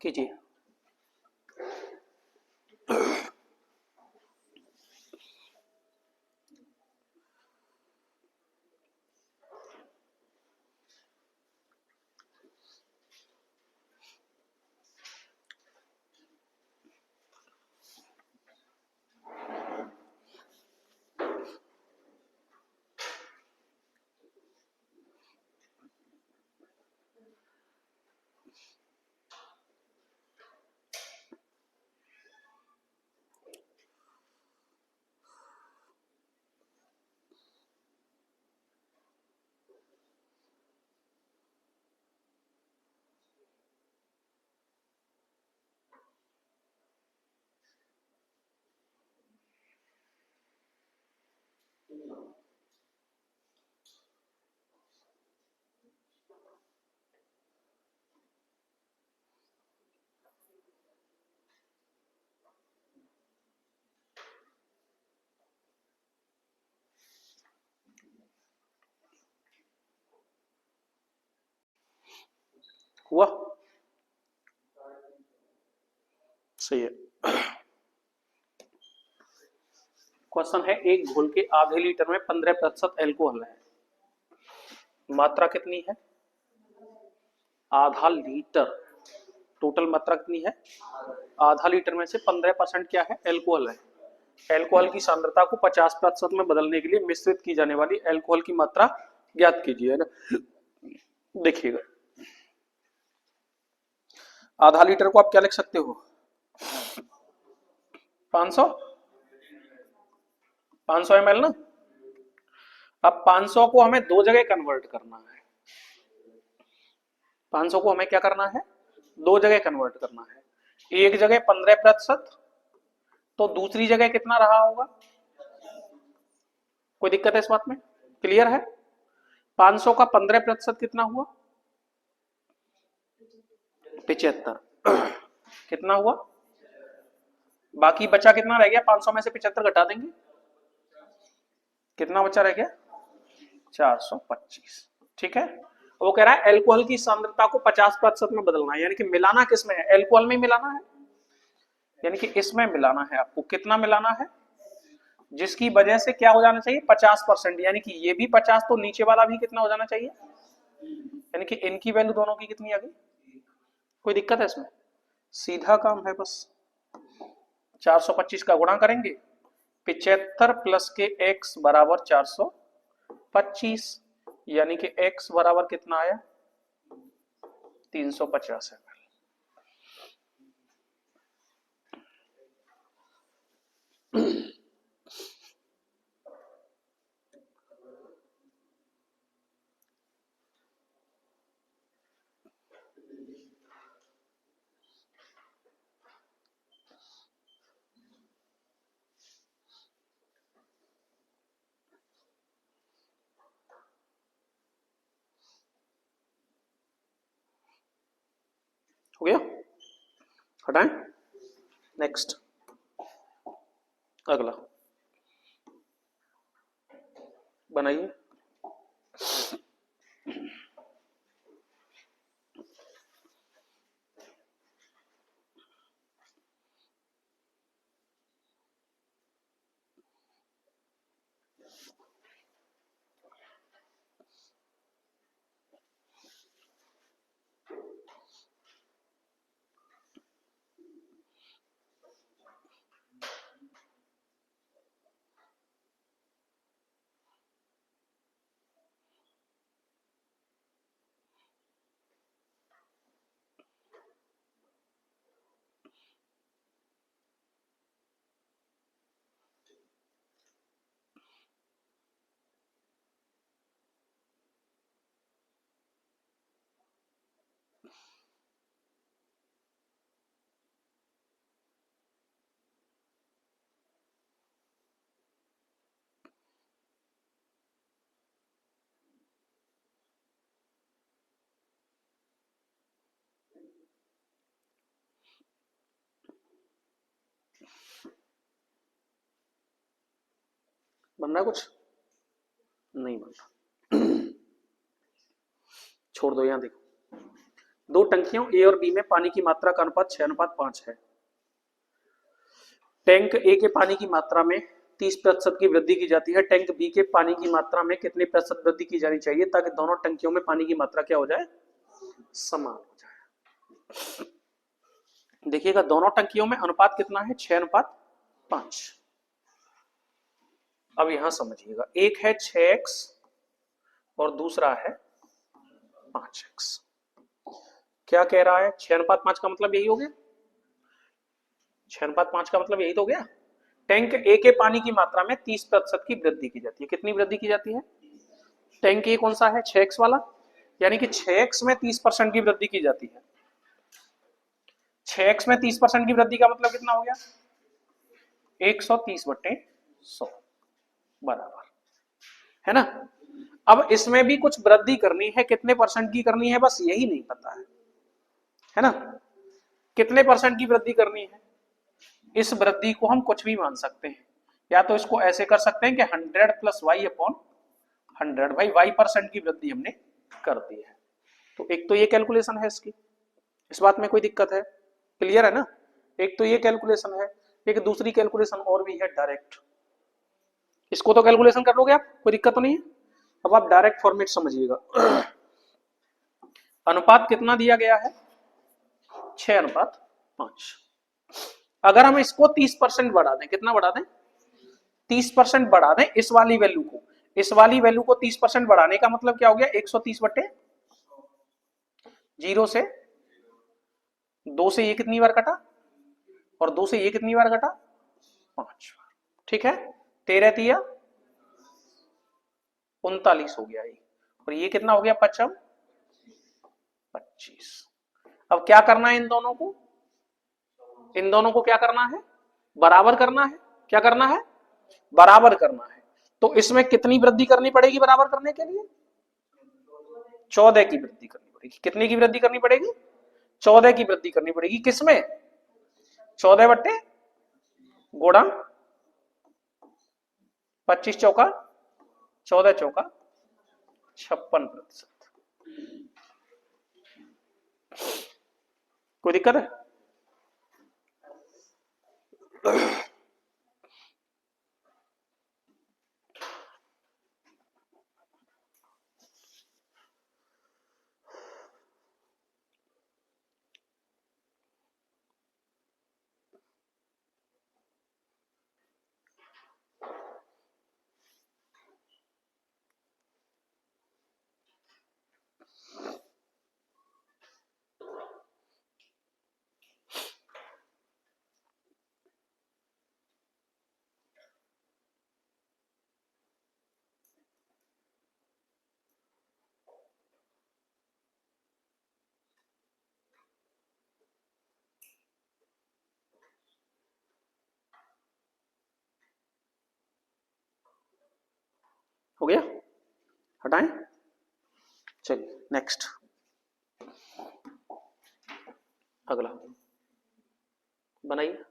कीजिए। हुआ? सही है। क्वेश्चन है, एक घोल के आधे लीटर में 15% एल्कोहल है, मात्रा कितनी है? आधा लीटर, टोटल मात्रा कितनी है? आधा लीटर में से 15% क्या है? एल्कोहल है। एल्कोहल की सांद्रता को 50% में बदलने के लिए मिश्रित की जाने वाली एल्कोहल की मात्रा ज्ञात कीजिए, है ना। देखिएगा, आधा लीटर को आप क्या लिख सकते हो? 500 ml ना। अब 500 को हमें दो जगह कन्वर्ट करना है। 500 को हमें क्या करना है? दो जगह कन्वर्ट करना है। एक जगह 15%, तो दूसरी जगह कितना रहा होगा? कोई दिक्कत है इस बात में? क्लियर है? 500 का 15% कितना हुआ? 75। कितना हुआ? बाकी बचा कितना रह गया? 500 में से 75 घटा देंगे, कितना बचा रह गया? 425। ठीक है। वो कह रहा है एल्कोहल की सांद्रता को 50% में बदलना है, यानी कि मिलाना किसमें है? एल्कोहल में मिलाना है, यानी कि इसमें मिलाना है। आपको कितना मिलाना है? जिसकी वजह से क्या हो जाना चाहिए? 50%, यानी कि ये भी 50, तो नीचे वाला भी कितना हो जाना चाहिए? यानी कि इनकी वैल्यू दोनों की कितनी आ गई? कोई दिक्कत है इसमें? सीधा काम है बस। 425 का गुणा करेंगे, 75 प्लस के x बराबर 425, यानी कि x बराबर कितना आया? 350 ml। हो गया? हटाएं, नेक्स्ट, अगला बनाइए। बन रहा कुछ? नहीं बन रहा। छोड़ दो, यहां देखो, दो टंकियों ए और बी में पानी की मात्रा का अनुपात 6:5 है। टैंक ए के पानी की मात्रा में 30% की वृद्धि की जाती है। टैंक बी के पानी की मात्रा में कितने प्रतिशत वृद्धि की जानी चाहिए ताकि दोनों टंकियों में पानी की मात्रा क्या हो जाए, समान हो जाए। देखिएगा दोनों टंकियों में अनुपात कितना है, 6:5। अब यहां समझिएगा, एक है 6x और दूसरा है 5x। क्या कह रहा है, 6:5 का मतलब यही हो गया, 6:5 का मतलब यही तो हो गया। टैंक ए के पानी की मात्रा में 30% की वृद्धि की जाती है। कितनी वृद्धि की जाती है, टैंक ए कौन सा है, 6x वाला, यानी कि 6x में 30% की वृद्धि की जाती है। 6x में 30% की वृद्धि का मतलब कितना हो गया, 130/100 बराबर है ना। अब इसमें भी कुछ वृद्धि करनी है, कितने परसेंट की करनी है बस यही नहीं पता है ना, कितने परसेंट की वृद्धि करनी है। इस वृद्धि को हम कुछ भी मान सकते हैं, या तो इसको ऐसे कर सकते हैं कि 100 + y/100, भाई y% की वृद्धि हमने कर दी है। तो एक तो ये कैलकुलेशन है इसकी, इस बात में कोई दिक्कत है, क्लियर है ना। एक तो ये कैलकुलेशन है, एक दूसरी कैलकुलेशन और भी है डायरेक्ट, इसको तो कैलकुलेशन कर लोगे आप, कोई दिक्कत तो नहीं है। अब आप डायरेक्ट फॉर्मेट समझिएगा। अनुपात कितना दिया गया है, 6:5। अगर हम इसको 30% बढ़ा दें, कितना बढ़ा दें, 30% बढ़ा दें इस वाली वैल्यू को, इस वाली वैल्यू को 30% बढ़ाने का मतलब क्या हो गया, 130/0 से 2 से ये कितनी बार कटा, और 2 से ये कितनी बार कटा, 5 बार, ठीक है। 13 तिया 39 हो गया ये, और ये कितना हो गया 5 25। अब क्या करना है, इन दोनों को, इन दोनों को क्या करना है, बराबर करना है। क्या करना है, बराबर करना है। तो इसमें कितनी वृद्धि करनी पड़ेगी बराबर करने के लिए, 14 की वृद्धि करनी पड़ेगी। कितनी की वृद्धि करनी पड़ेगी, 14 की वृद्धि करनी पड़ेगी। किसमें, 14 बट्टे गुणा 25 चौका 14 चौका 56%। कोई दिक्कत है, हो गया, हटाएं, चलिए नेक्स्ट, अगला बनाइए।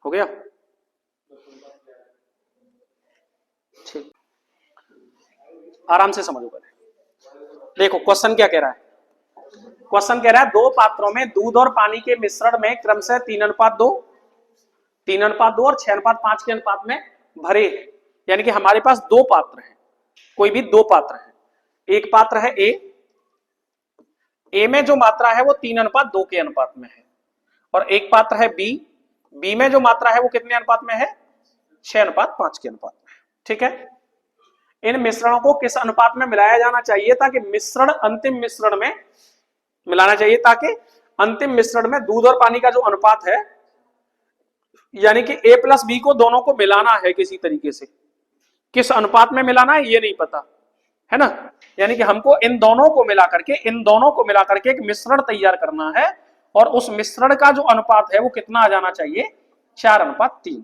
हो गया, ठीक, आराम से समझो पहले। देखो क्वेश्चन क्या कह रहा है, क्वेश्चन कह रहा है दो पात्रों में दूध और पानी के मिश्रण में क्रमशः 3:2, 3:2 और 6:5 के अनुपात में भरे हैं। यानी कि हमारे पास दो पात्र हैं, कोई भी दो पात्र हैं, एक पात्र है ए, ए में जो मात्रा है वो 3:2 के अनुपात में है, और एक पात्र है बी, बी में जो मात्रा है वो कितने अनुपात में है, 6:5 के अनुपात में। ठीक है, इन मिश्रणों को किस अनुपात में मिलाया जाना चाहिए ताकि मिश्रण अंतिम मिश्रण में मिलाना चाहिए, ताकि अंतिम मिश्रण में दूध और पानी का जो अनुपात है, यानी कि A प्लस बी को दोनों को मिलाना है किसी तरीके से, किस अनुपात में मिलाना है ये नहीं पता है ना, यानी कि हमको इन दोनों को मिला करके एक मिश्रण तैयार करना है, और उस मिश्रण का जो अनुपात है वो कितना आ जाना चाहिए, 4:3।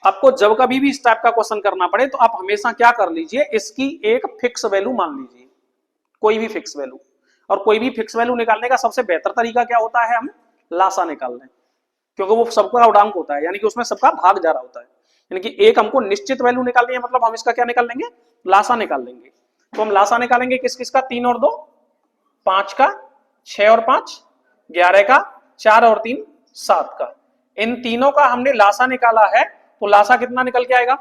आपको जब कभी भी इस टाइप का क्वेश्चन करना पड़े तो आप हमेशा क्या कर लीजिए, इसकी एक फिक्स वैल्यू मान लीजिए, कोई भी फिक्स वैल्यू। और कोई भी फिक्स वैल्यू निकालने का सबसे बेहतर तरीका क्या होता है, हम लासा निकाल लें, क्योंकि वो सबका गुणांक होता है, यानी कि उसमें सबका भाग जा रहा होता है। यानी कि एक हमको निश्चित वैल्यू निकालनी है, मतलब हम इसका क्या निकाल लेंगे, लासा निकाल लेंगे। तो हम लासा निकालेंगे किस किस का, 3 और 2 5 का, 6 और 5 11 का, 4 और 3 7 का। इन तीनों का हमने लासा निकाला है, तो लासा कितना निकल के आएगा,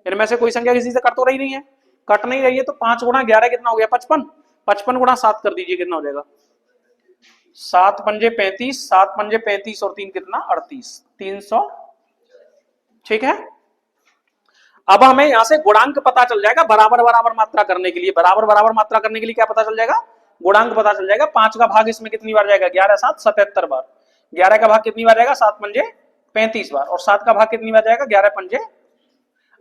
इनमें से कोई संख्या किसी से कट तो रही नहीं है, कट नहीं रही है, तो 5 गुणा 11 कितना हो गया, 55, 55 गुणा 7 कर दीजिए, कितना हो जाएगा, 7 पंजे 35, 7 पंजे 35 और 3 कितना 38, 300। ठीक है, अब हमें यहां से गुणांक पता चल जाएगा, बराबर बराबर मात्रा करने के लिए, बराबर बराबर मात्रा करने के लिए क्या पता चल जाएगा, गुणांक पता चल जाएगा। 5 का भाग इसमें कितनी बार जाएगा, 11 7 77 बार, 11 का भाग कितनी बार जाएगा, 7 पंजे 35 बार, और 7 का भाग कितनी बार जाएगा, 11 पंजे।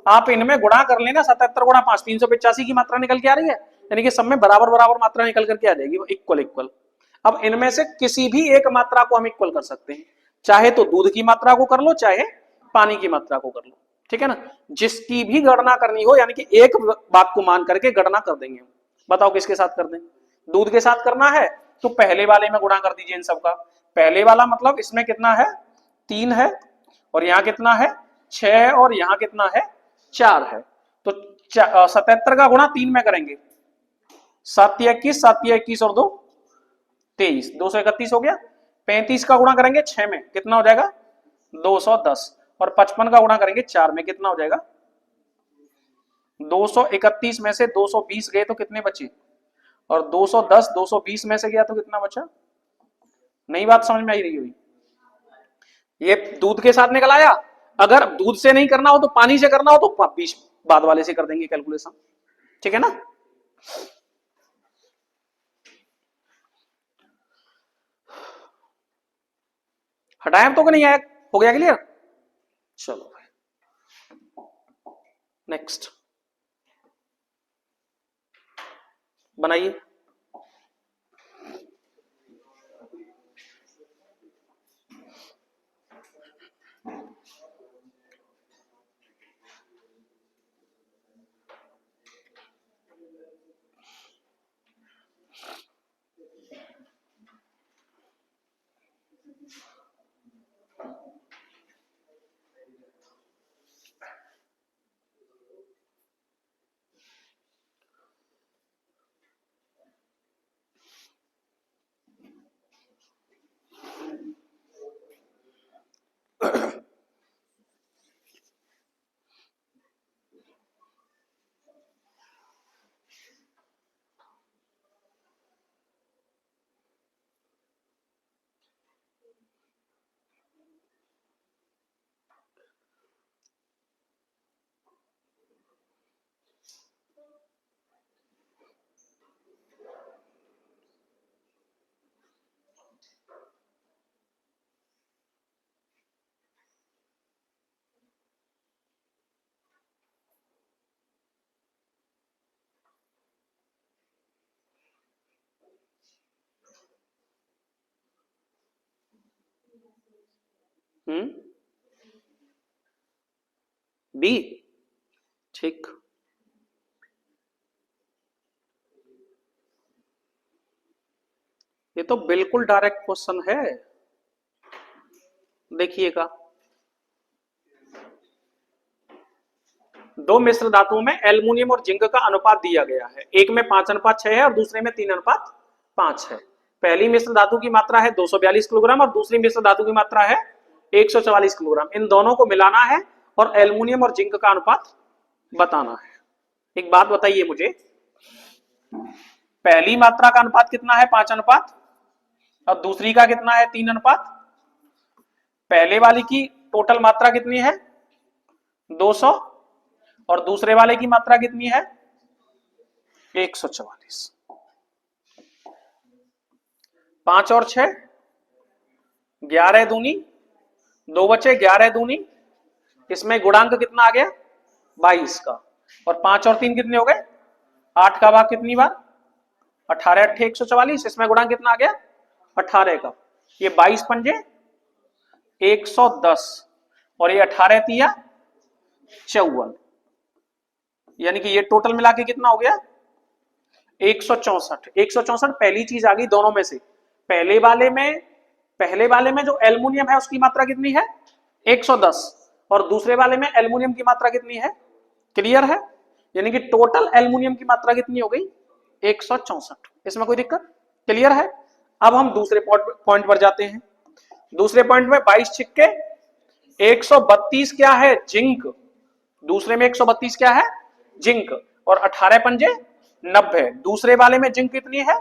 आप इनमें गुणा कर लेना, 77 गुणा 5 385 की मात्रा निकल के आ रही है, यानी कि सब में बराबर बराबर मात्रा निकल करके आ जाएगी, इक्वल इक्वल। अब इनमें से किसी भी एक मात्रा को हम इक्वल कर सकते हैं, चाहे तो दूध की मात्रा को कर लो, चाहे पानी की मात्रा को कर लो। ठीक है ना, जिसकी भी गणना करनी हो, यानी कि एक बात को मान करके गणना कर देंगे। बताओ किसके साथ कर दें, दूध के साथ करना है तो पहले वाले में गुणा कर दीजिए इन सबका। पहले वाला मतलब इसमें कितना है, 3 है, और यहाँ कितना है 6, और यहाँ कितना है 4 है, तो 77 का गुणा 3 में करेंगे, 7 21, 7 21 और 2 23, 231 हो गया। 35 का गुणा करेंगे 6 में, कितना हो जाएगा 210, और 55 का गुणा करेंगे 4 में, कितना हो जाएगा 231 में से 220 गए तो कितने बचे, और 210 220 में से गया तो कितना बचा। नई बात समझ में आई रही हुई, ये दूध के साथ निकल आया। अगर दूध से नहीं करना हो तो पानी से करना हो तो बीच बाद वाले से कर देंगे कैलकुलेशन। ठीक है ना, हटाया तो नहीं आया, हो गया क्लियर। चलो नेक्स्ट बनाइए। बी, ठीक। ये तो बिल्कुल डायरेक्ट क्वेश्चन है, देखिएगा। दो मिश्र धातुओं में एल्युमिनियम और जिंक का अनुपात दिया गया है, एक में 5:6 है और दूसरे में 3:5 है। पहली मिश्र धातु की मात्रा है 242 किलोग्राम और दूसरी मिश्र धातु की मात्रा है 144 किलोग्राम। इन दोनों को मिलाना है और एल्युमिनियम और जिंक का अनुपात बताना है। एक बात बताइए मुझे, पहली मात्रा का अनुपात कितना है, 5:, अब दूसरी का कितना है 3 अनुपात, पहले वाली की टोटल मात्रा कितनी है 200 और दूसरे वाले की मात्रा कितनी है 144। 5 और 6 11 दूनी 2 बचे, 11 दूनी, इसमें गुणांक कितना आ गया 22 का, और 5 और 3 कितने हो गए 8 का भाग कितनी बार 18 अट्ठे 144, इसमें गुणांक कितना आ गया 18 का, ये 22 पंजे 110 और ये 18 तिया 54, यानी कि ये टोटल मिला के कितना हो गया 164। 164 पहली चीज आ गई दोनों में से, पहले वाले में जो एल्युमिनियम है उसकी मात्रा कितनी है 110 और दूसरे वाले में एल्युमिनियम की मात्रा कितनी है, क्लियर है, यानी कि टोटल एल्युमिनियम की मात्रा कितनी हो गई 164। इसमें कोई दिक्कत, क्लियर है। अब हम दूसरे पॉइंट पर जाते हैं। दूसरे पॉइंट में 22 छिक्के 132 क्या है जिंक, दूसरे में 132 क्या है जिंक, और 18 पंजे 90, दूसरे वाले में जिंक कितनी है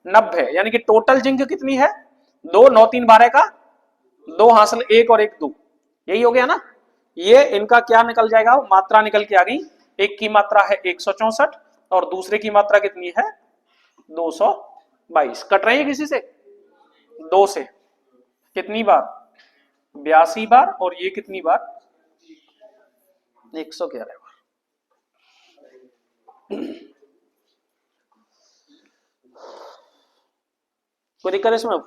90, यानी कि टोटल जिंक कितनी है 2, 9 3 12 का 2 हासिल 1 और 1 2, यही हो गया ना। ये इनका क्या निकल जाएगा, मात्रा निकल के आ गई, एक की मात्रा है 164 और दूसरे की मात्रा कितनी है 222। कट रही है किसी से 2 से कितनी बार 82 बार, और ये कितनी बार 111 बार। कोई दिक्कत है इसमें,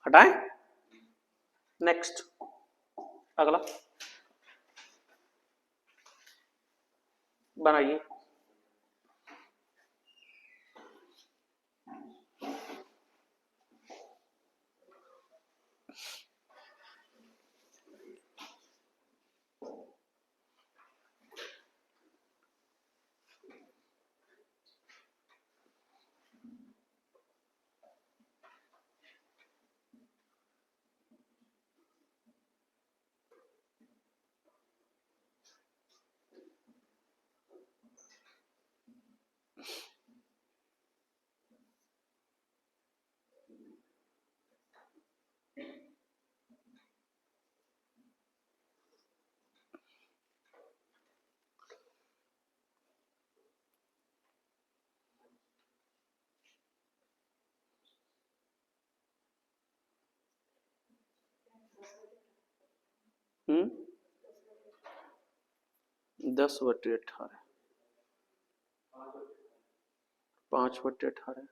हटाएं, नेक्स्ट अगला बनाइए। हम्म 10/18, 5/18,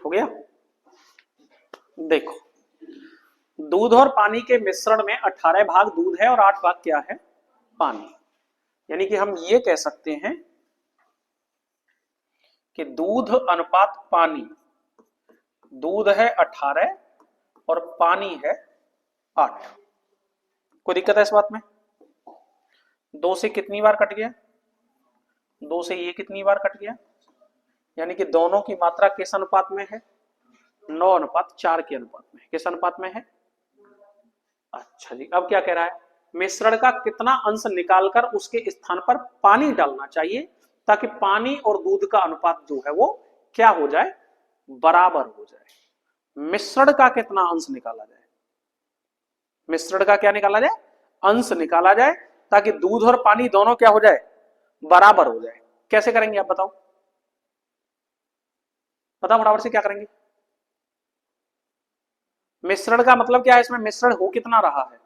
हो गया। देखो दूध और पानी के मिश्रण में 18 भाग दूध है और 8 भाग क्या है पानी, यानी कि हम ये कह सकते हैं कि दूध अनुपात पानी, दूध है 18 और पानी है 8। कोई दिक्कत है इस बात में, 2 से कितनी बार कट गया 2 से ये कितनी बार कट गया, यानी कि दोनों की मात्रा किस अनुपात में है 9:4 के अनुपात में, किस अनुपात में है। अच्छा जी, अब क्या कह रहा है, मिश्रण का कितना अंश निकालकर उसके स्थान पर पानी डालना चाहिए ताकि पानी और दूध का अनुपात जो है वो क्या हो जाए बराबर हो जाए। मिश्रण का कितना अंश निकाला जाए, मिश्रण का क्या निकाला जाए अंश निकाला जाए ताकि दूध और पानी दोनों क्या हो जाए बराबर हो जाए। कैसे करेंगे आप बताओ, बताओ फटाफट से क्या करेंगे। मिश्रण का मतलब क्या है, इसमें मिश्रण हो कितना रहा है,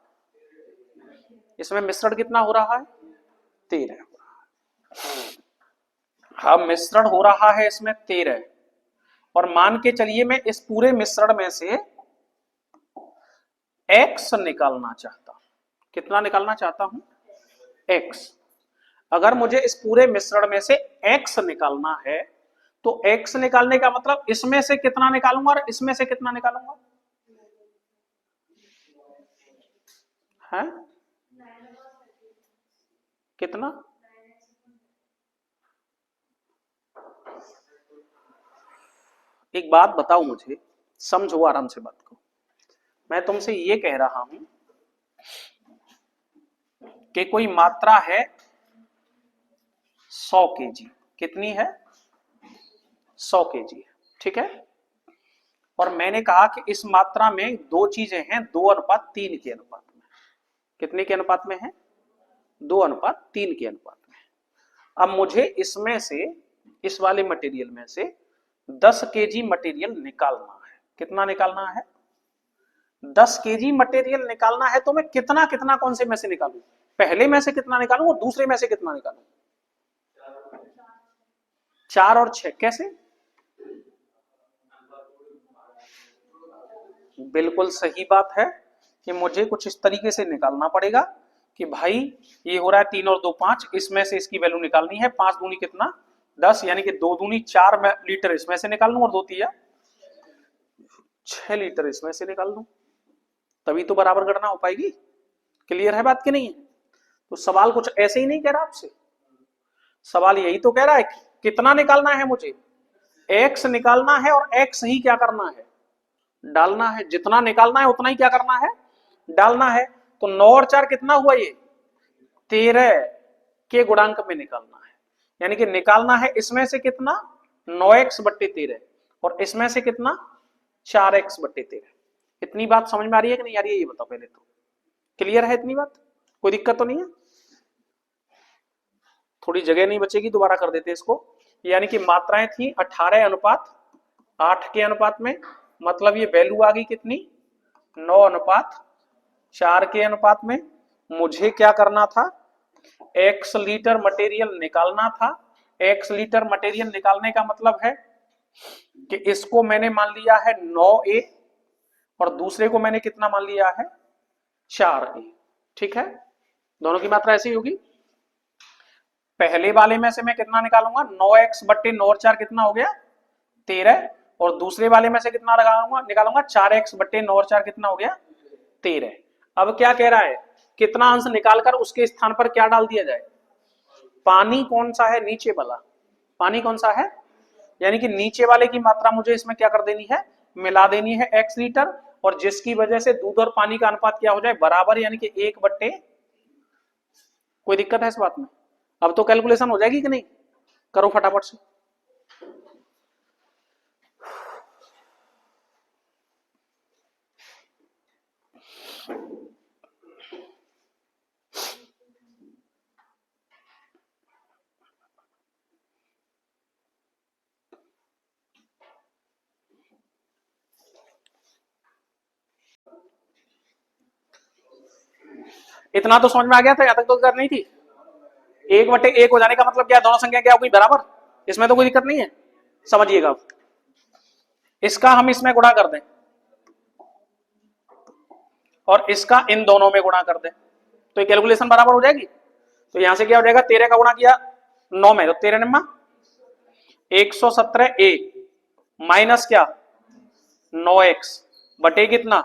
इसमें मिश्रण कितना हो रहा है 13 हो रहा है। हाँ मिश्रण हो रहा है इसमें 13, और मान के चलिए मैं इस पूरे मिश्रण में से x निकालना चाहता हूं, कितना निकालना चाहता हूं x। अगर मुझे इस पूरे मिश्रण में से x निकालना है तो x निकालने का मतलब इसमें से कितना निकालूंगा और इसमें से कितना निकालूंगा है कितना? एक बात बताओ मुझे, समझो आराम से बात को। मैं तुमसे ये कह रहा हूं कि कोई मात्रा है 100 केजी, कितनी है 100 केजी, ठीक है। और मैंने कहा कि इस मात्रा में दो चीजें हैं 2:3 के अनुपात में। कितने के अनुपात में है? 2:3 के अनुपात में। अब मुझे इसमें से, इस वाले मटेरियल में से 10 केजी मटेरियल निकालना है। कितना निकालना है? 10 केजी मटेरियल निकालना है। तो मैं कितना कितना कौन से में से निकालूं? पहले में से कितना निकालूं और दूसरे में से कितना निकालूं? 4 और 6। कैसे? बिल्कुल सही बात है कि मुझे कुछ इस तरीके से निकालना पड़ेगा कि भाई ये हो रहा है 3 और 2 5, इसमें से इसकी वैल्यू निकालनी है। 5 दूनी कितना? 10, यानी कि 2 दूनी 4 लीटर इसमें से निकाल लूं और 2 तिया 6 लीटर इसमें से निकाल लूं, तभी तो बराबर गणना हो पाएगी। क्लियर है बात कि नहीं है? तो सवाल कुछ ऐसे ही नहीं कह रहा आपसे, सवाल यही तो कह रहा है कि कितना निकालना है मुझे, x निकालना है और x ही क्या करना है? डालना है। जितना निकालना है उतना ही क्या करना है? डालना है। तो 9 और 4 कितना हुआ? ये 13 के गुणांक में निकालना है। यानी कि निकालना है इसमें से कितना? 9x/13 और इसमें से कितना? 4x/13। इतनी बात समझ में आ रही है कि नहीं आ रही है? ये बताओ पहले तो। क्लियर है इतनी बात? कोई दिक्कत तो नहीं है? थोड़ी जगह नहीं बचेगी, दोबारा कर देते इसको। यानी कि मात्राएं थी 18:8 के अनुपात में, मतलब ये वैल्यू आ गई कितनी? 9:4 के अनुपात में। मुझे क्या करना था? x लीटर मटेरियल निकालना था। x लीटर मटेरियल निकालने का मतलब है कि इसको मैंने मान लिया है 9a और दूसरे को मैंने कितना मान लिया है? 4a, ठीक है। दोनों की मात्रा ऐसी होगी। पहले वाले में से मैं कितना निकालूंगा? 9x/9 और 4 कितना हो गया? 13। और दूसरे वाले में से कितना निकालूंगा? 4x/9 और 4 कितना हो गया? 13। अब क्या कह रहा है? कितना अंश निकालकर उसके स्थान पर क्या डाल दिया जाए? पानी कौन सा है? नीचे वाला। पानी कौन सा है? यानी कि नीचे वाले की मात्रा मुझे इसमें क्या कर देनी है? मिला देनी है, x लीटर, और जिसकी वजह से दूध और पानी का अनुपात क्या हो जाए? बराबर, यानी कि 1/। कोई दिक्कत है इस बात में? अब तो कैलकुलेशन हो जाएगी कि नहीं? करो फटाफट से। इतना तो समझ में आ गया था, यहां तक तो दिक्कत नहीं थी। 1/1 हो जाने का मतलब क्या? दोनों संख्या क्या हो गई? बराबर। इसमें तो कोई दिक्कत नहीं है, समझिएगा। इसका हम इसमें गुणा कर दें और इसका इन दोनों में गुणा कर दें, तो ये कैलकुलेशन बराबर हो जाएगी। तो यहां से क्या हो जाएगा? 13 का गुणा किया 9 में, तो 13 निम्मा 117a माइनस क्या? 9x बटे कितना?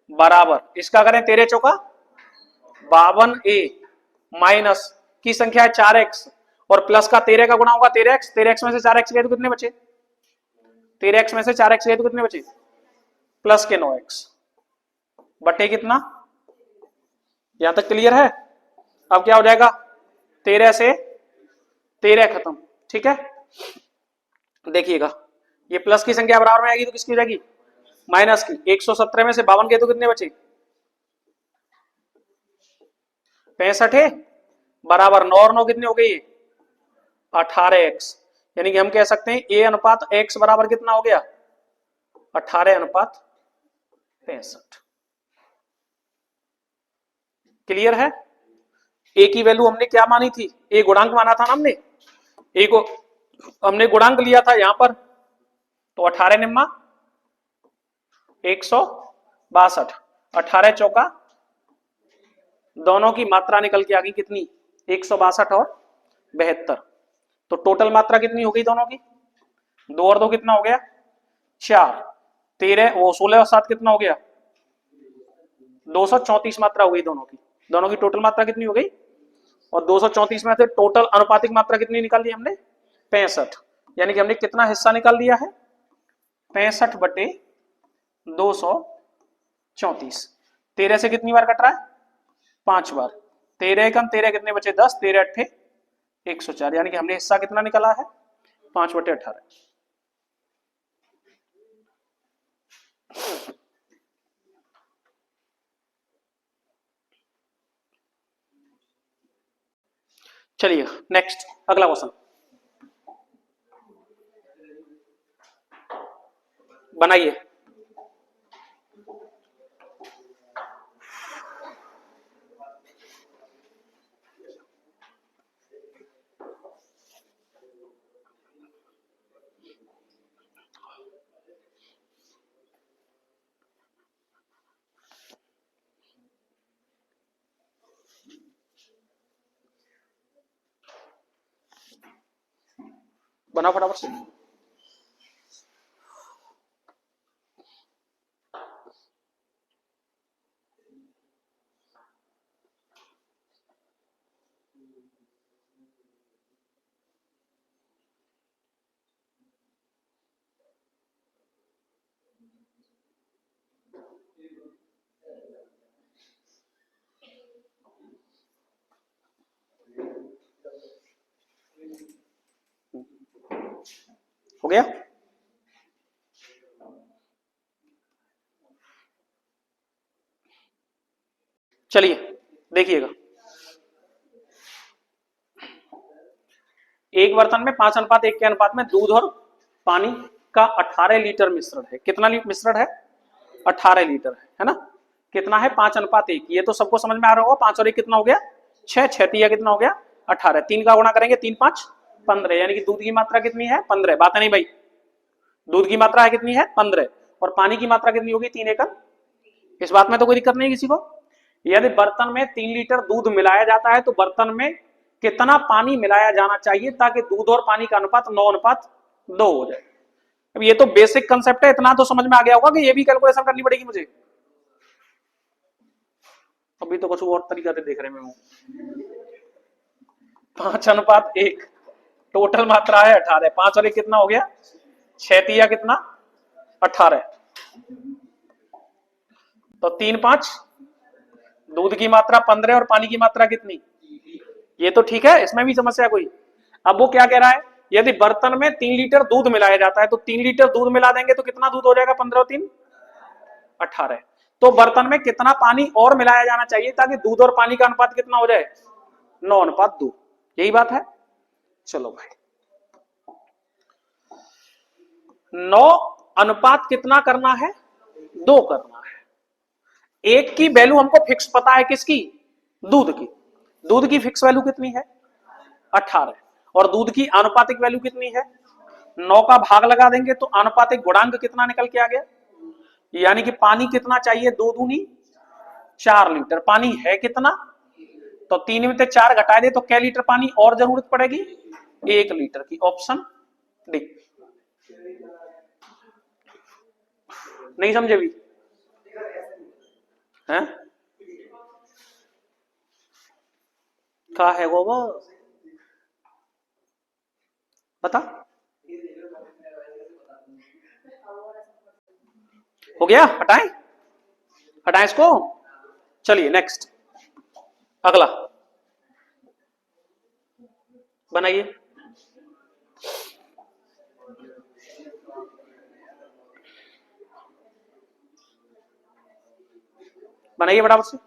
बराबर। इसका करें 13 चौका 52a माइनस की संख्या है 4x और प्लस का 13 का गुणा होगा 13x। 13x में से 4x गए तो कितने बचे? 13x में से 4x गए तो कितने बचे? प्लस के 9x बटे कितना? यहां तक क्लियर है? अब क्या हो जाएगा? 13 से 13 खत्म, ठीक है। देखिएगा, ये प्लस की संख्या बराबर में आएगी तो किसकी हो जाएगी? माइनस की। 117 में से 52 गए तो कितने बचे? 65 है, बराबर 9 और 9 कितने हो गए? 18x। यानी कि हम कह सकते हैं a अनुपात x बराबर कितना हो गया? 18:65। क्लियर है? a की वैल्यू हमने क्या मानी थी? a गुणांक माना था ना हमने, a को हमने गुणांक लिया था यहां पर, तो 18 निम्मा 162। 18 चौका, दोनों की मात्रा निकल के आ गई कितनी? 162 और 72। तो टोटल मात्रा कितनी हो गई दोनों की? 2 और 2 कितना हो गया 4, 13 वो 16 और 7 कितना हो गया 234 मात्रा हो गई दोनों की टोटल मात्रा कितनी हो गई। और 234 में से टोटल अनुपातिक मात्रा कितनी निकाल ली हमने 65, यानी कि हमने कितना हिस्सा निकाल दिया है 65/234। 13 से कितनी बार कट रहा है 5 बार, 13 एकम 13 कितने बचे 10, 13 अट्ठे 104, यानी कि हमने हिस्सा कितना निकाला है 5/18। चलिए नेक्स्ट अगला क्वेश्चन बनाइए। बना फटाफट से। हो गया। चलिए देखिएगा, एक बर्तन में 5:1 के अनुपात में दूध और पानी का 18 लीटर मिश्रण है। कितना मिश्रण है 18 लीटर है ना। कितना है 5:1, ये तो सबको समझ में आ रहा होगा। 5 और 1 कितना हो गया 6, 6 तिया कितना हो गया 18, 3 का गुणा करेंगे 3 5 15, यानी कि दूध की मात्रा कितनी है 15। बात है नहीं भाई, दूध की मात्रा है कितनी है 15 और पानी की मात्रा कितनी होगी 3 एकड़। इस बात में तो कोई दिक्कत नहीं किसी को। यदि बर्तन में 3 लीटर दूध मिलाया जाता है तो बर्तन में कितना पानी मिलाया जाना चाहिए ताकि दूध और पानी का अनुपात 9:2 हो जाए। अब ये तो बेसिक कंसेप्ट है, इतना तो समझ में आ गया होगा कि ये भी कैलकुलेशन करनी पड़ेगी मुझे। अभी तो कुछ और तरीका से देख रहे मैं हूं। 5:1 टोटल मात्रा है 18, 5 और 1 कितना हो गया 6 तिया कितना 18, तो 3 5 दूध की मात्रा 15 और पानी की मात्रा कितनी, ये तो ठीक है, इसमें भी समस्या कोई। अब वो क्या कह रहा है, यदि बर्तन में 3 लीटर दूध मिलाया जाता है तो 3 लीटर दूध मिला देंगे तो कितना दूध हो जाएगा 15 और 3 18। तो बर्तन में कितना पानी और मिलाया जाना चाहिए ताकि दूध और पानी का अनुपात कितना हो जाए 9:2, यही बात है। चलो भाई 9 अनुपात कितना करना है 2 करना है। एक की वैल्यू हमको फिक्स पता है किसकी, दूध की। दूध की फिक्स वैल्यू कितनी है 18 और दूध की आनुपातिक वैल्यू कितनी है 9 का भाग लगा देंगे तो आनुपातिक गुणांक कितना निकल के आ गया, यानी कि पानी कितना चाहिए 2 दूनी 4 लीटर। पानी है कितना, तो 3 में से 4 घटा दे तो क्या लीटर पानी और जरूरत पड़ेगी 1 लीटर की। Option D. नहीं समझे भी है, क्या है वो बता। हो गया, हटाएं हटाएं इसको। चलिए नेक्स्ट अगला बनाइए। बनाइए फटाफट से।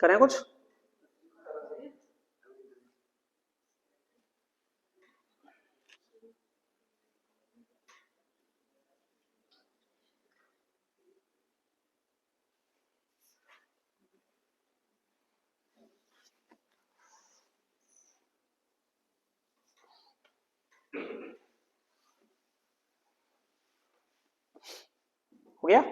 करें कुछ, हो गया।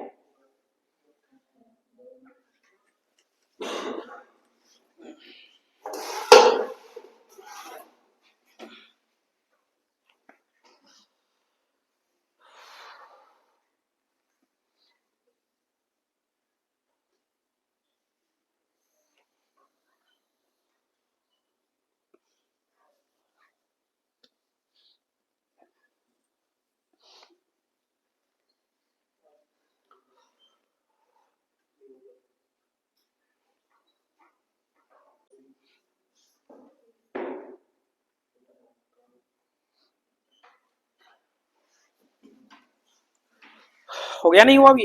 हो गया नहीं हुआ अभी?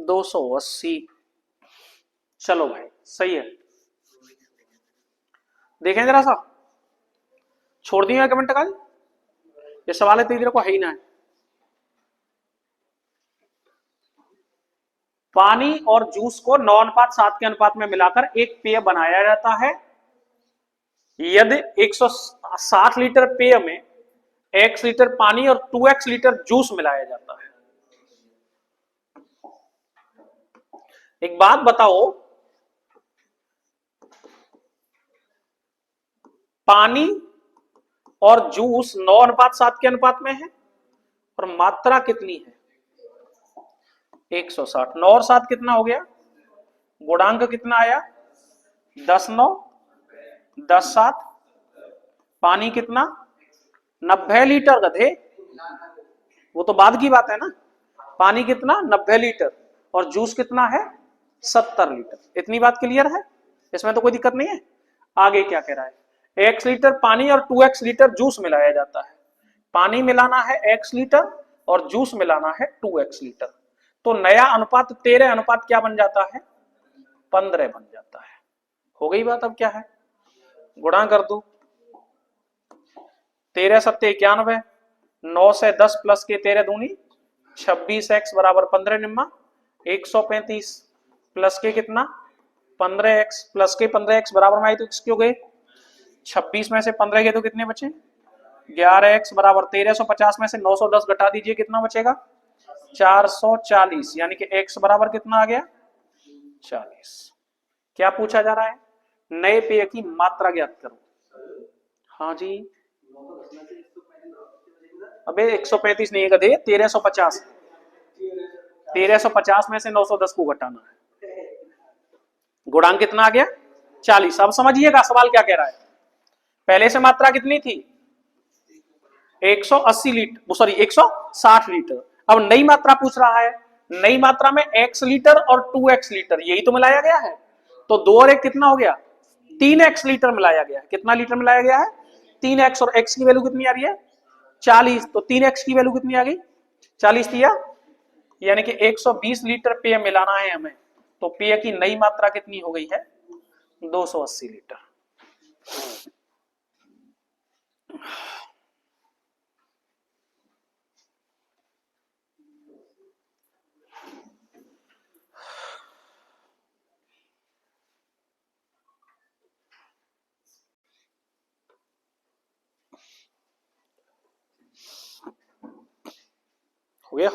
280। चलो भाई सही है। देखें जरा सा, छोड़ दिए कमेंट का, ये सवाल है तेरे को है ही ना है। पानी और जूस को 9:7 के अनुपात में मिलाकर एक पेय बनाया जाता है। यदि 160 लीटर पेय में x लीटर पानी और 2x लीटर जूस मिलाया जाता है। एक बात बताओ, पानी और जूस 9:7 के अनुपात में है और मात्रा कितनी है? 160। 9 और 7 कितना हो गया? गुणांक कितना आया? 10 9 10 7। पानी कितना? 90 लीटर गधे, वो तो बाद की बात है ना। पानी कितना? 90 लीटर। और जूस कितना है? 70 लीटर। इतनी बात क्लियर है, इसमें तो कोई दिक्कत नहीं है। आगे क्या कह रहा है? x लीटर पानी और 2x लीटर जूस मिलाया जाता है। पानी मिलाना है x लीटर और जूस मिलाना है 2x लीटर। तो नया अनुपात 13 अनुपात क्या बन जाता है? 15 बन जाता है। हो गई बात। अब क्या है? गुणा कर दो। 13 सत्ते 91, 9 से 10 प्लस के 13 दूनी 26x बराबर 15 निम्मा 135 प्लस के कितना 15x प्लस के 15x बराबर में आई तो x क्यों गए? 26 में से 15 गए तो कितने बचे? 11x बराबर 1350 में से 910 घटा दीजिए, कितना बचेगा? 440। यानी कि x बराबर कितना आ गया? 40। क्या पूछा जा रहा है? नए पेय की मात्रा ज्ञात करो। हाँ जी। अबे 135 नहीं है गधे, 1350। 1350 में से 910 को घटाना है। गुणांक कितना आ गया? 40। अब समझिएगा सवाल क्या कह रहा है। पहले से मात्रा कितनी थी? 180 लीटर, सॉरी 160 लीटर। अब नई मात्रा पूछ रहा है। नई मात्रा में x लीटर और 2x लीटर यही तो मिलाया गया है। तो 2 और 1 कितना हो गया? 3x लीटर मिलाया गया है। कितना लीटर मिलाया गया है? 3x। और x की वैल्यू कितनी आ रही है? 40। तो 3x की वैल्यू कितनी आ गई? 40 दिया। यानी कि 120 लीटर पेय मिलाना है हमें। तो पेय की नई मात्रा कितनी हो गई है? 280 लीटर। हो गया?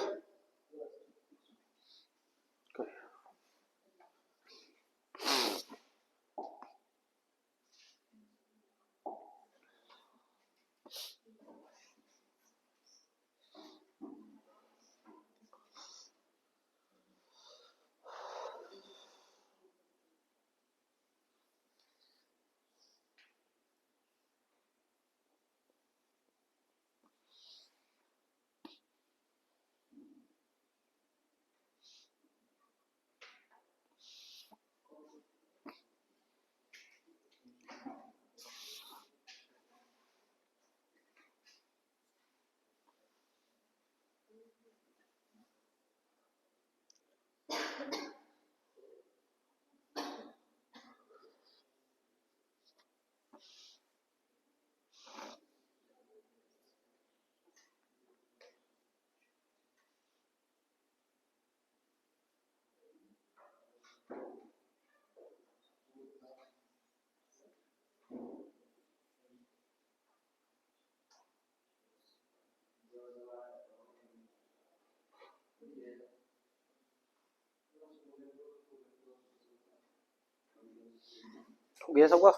हो गया सबका?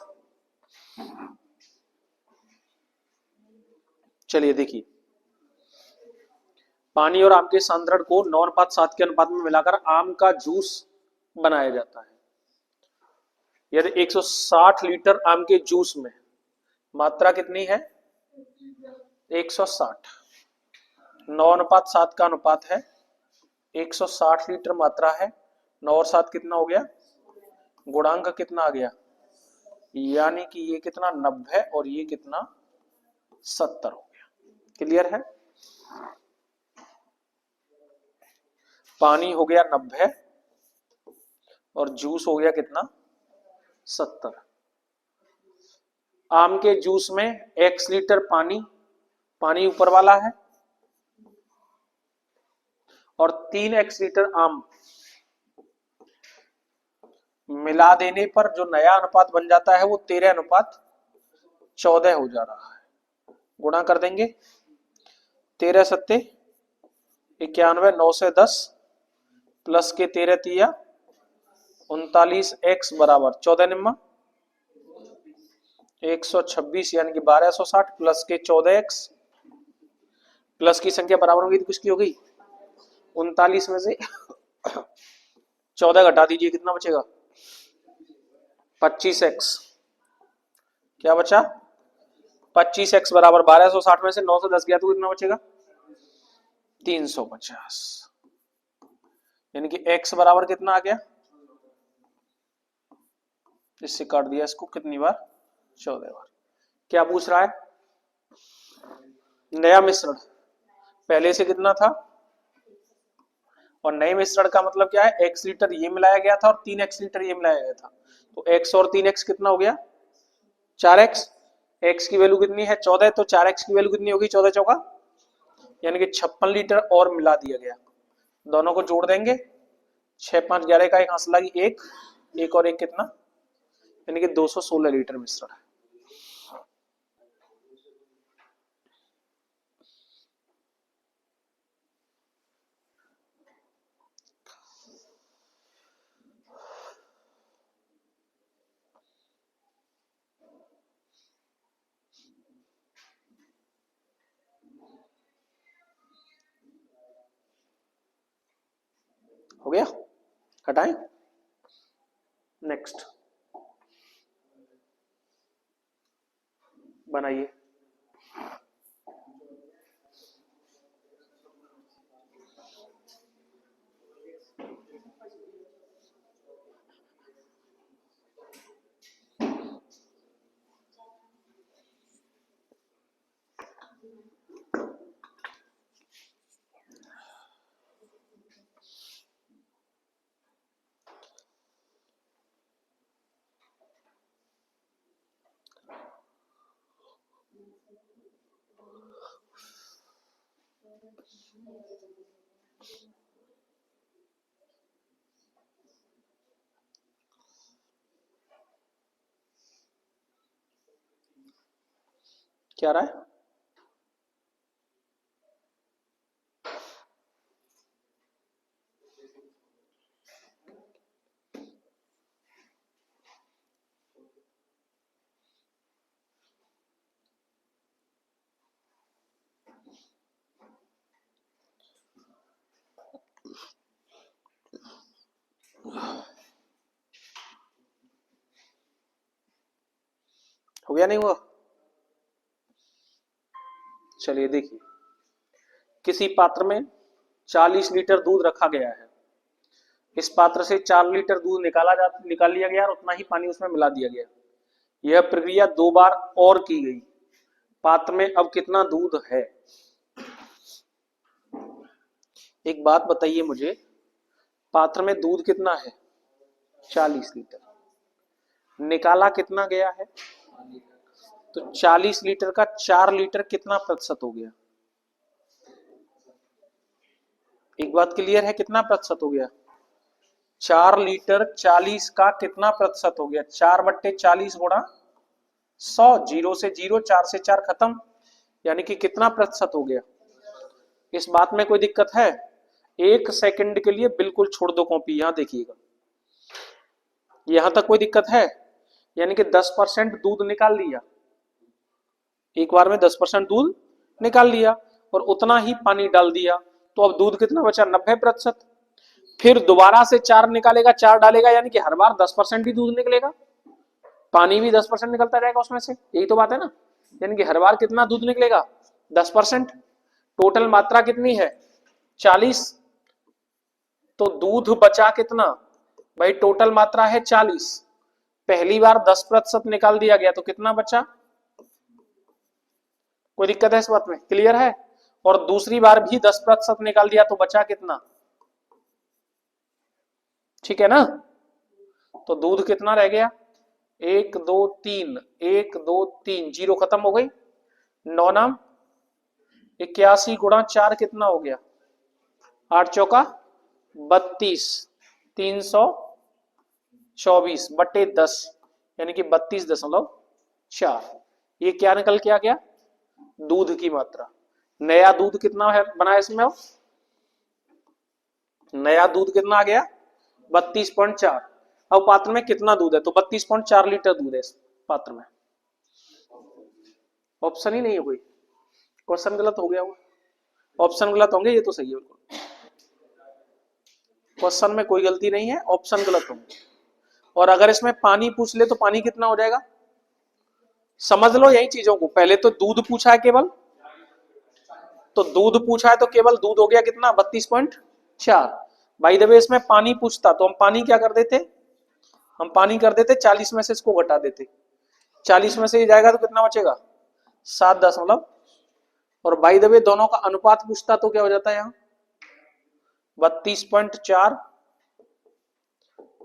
चलिए देखिए, पानी और आम के सांद्रण को 9:7 के अनुपात में मिलाकर आम का जूस बनाया जाता है। यदि 160 लीटर आम के जूस में मात्रा कितनी है? 160। 9:7 का अनुपात है, 160 लीटर मात्रा है, 9 और 7 कितना हो गया? गुणांक कितना आ गया? यानी कि ये कितना 90 और ये कितना 70 हो गया। क्लियर है? पानी हो गया 90 और जूस हो गया कितना? 70। आम के जूस में x लीटर पानी, पानी ऊपर वाला है, और 3x लीटर आम मिला देने पर जो नया अनुपात बन जाता है वो 13:14 हो जा रहा है। गुणा कर देंगे, 13 सत्ते 91, 9 से 10 प्लस के 13 तिया 39, x बराबर 14 निम्मा 126 यानी कि 1260 प्लस के 14x, प्लस की संख्या बराबर होगी तो किसकी हो गई? 39 में से 14 घटा दीजिए, कितना बचेगा? 25x। क्या बचा? 25x बराबर 1260 में से 9 से 10 गया तो कितना बचेगा? 350। यानी कि x बराबर कितना आ गया? इससे काट दिया इसको, कितनी बार? 14 बार। क्या पूछ रहा है? नया मिश्रण पहले से कितना था, और नए मिश्रण का मतलब क्या है? x लीटर ये मिलाया गया था और 3x लीटर ये मिलाया गया था, तो x और 3x कितना हो गया? 4x। x की वैल्यू कितनी है? 14, तो 4x की वैल्यू कितनी होगी? 14 चौका यानी कि 56 लीटर और मिला दिया गया। दोनों को जोड़ देंगे, 6 5 11 का एक हासिल लगी, एक और एक कितना, यानी कि 216 लीटर मिश्रण है। हो गया? हटाएं, नेक्स्ट बनाइए। क्या रहा है? हो गया? नहीं हुआ? चलिए देखिए, किसी पात्र में 40 लीटर दूध रखा गया है। इस पात्र से 4 लीटर दूध निकाल लिया गया और उतना ही पानी उसमें मिला दिया गया। यह प्रक्रिया 2 बार और की गई। पात्र में अब कितना दूध है? एक बात बताइए मुझे, पात्र में दूध कितना है? 40 लीटर। निकाला कितना गया है? तो 40 लीटर का 4 लीटर कितना प्रतिशत हो गया? एक बात क्लियर है, कितना प्रतिशत हो गया? 4 लीटर 40 का कितना प्रतिशत हो गया? 4/40 गुणा 100, 0 से 0, 4 से 4 खत्म, यानी कि कितना प्रतिशत हो गया? इस बात में कोई दिक्कत है? 1 सेकंड के लिए बिल्कुल छोड़ दो कॉपी, यहां देखिएगा, यहां तक कोई दिक्कत है? यानी कि 10% दूध निकाल लिया, एक बार में 10% दूध निकाल लिया और उतना ही पानी डाल दिया, तो अब दूध कितना बचा, 90%। फिर दोबारा से 4 निकालेगा, 4 डालेगा, यानी कि हर बार 10% ही दूध निकलेगा, पानी भी 10% निकलता रहेगा उसमें से, यही तो बात है ना। यानी कि हर बार कितना दूध निकलेगा, 10%। टोटल मात्रा कितनी है, 40। तो दूध बचा कितना भाई, टोटल मात्रा है 40, पहली बार 10% निकाल दिया गया तो कितना बचा, कोई दिक्कत है इस बात में, क्लियर है। और दूसरी बार भी 10% निकाल दिया तो बचा कितना, ठीक है ना। तो दूध कितना रह गया, 1 2 3, 1 2 3, जीरो खत्म हो गई। 9 नाम 81 गुणा 4 कितना हो गया, 8 चौका 32, 324 बटे 10, यानी कि 32.4। ये क्या निकल के आ गया, दूध की मात्रा। नया दूध कितना है बना इसमें, नया दूध कितना आ गया, 32.4। अब पात्र में कितना दूध है, तो 32.4 लीटर दूध है इस पात्र में। ऑप्शन ही नहीं है कोई, क्वेश्चन गलत हो गया वो, ऑप्शन गलत होंगे, ये तो सही है बिल्कुल, क्वेश्चन में कोई गलती नहीं है, ऑप्शन गलत होंगे। और अगर इसमें पानी पूछ ले तो पानी कितना हो जाएगा, समझ लो यही चीजों को। पहले तो दूध पूछा है केवल, तो दूध पूछा है तो केवल दूध हो गया कितना, 32.4। भाई द वे इसमें पानी पूछता तो हम पानी क्या कर देते, हम पानी कर देते 40 में से इसको घटा देते, 40 में से ये जाएगा तो कितना बचेगा, 7 और बाई द वे दोनों का अनुपात पूछता तो क्या हो जाता है यहाँ, 32.4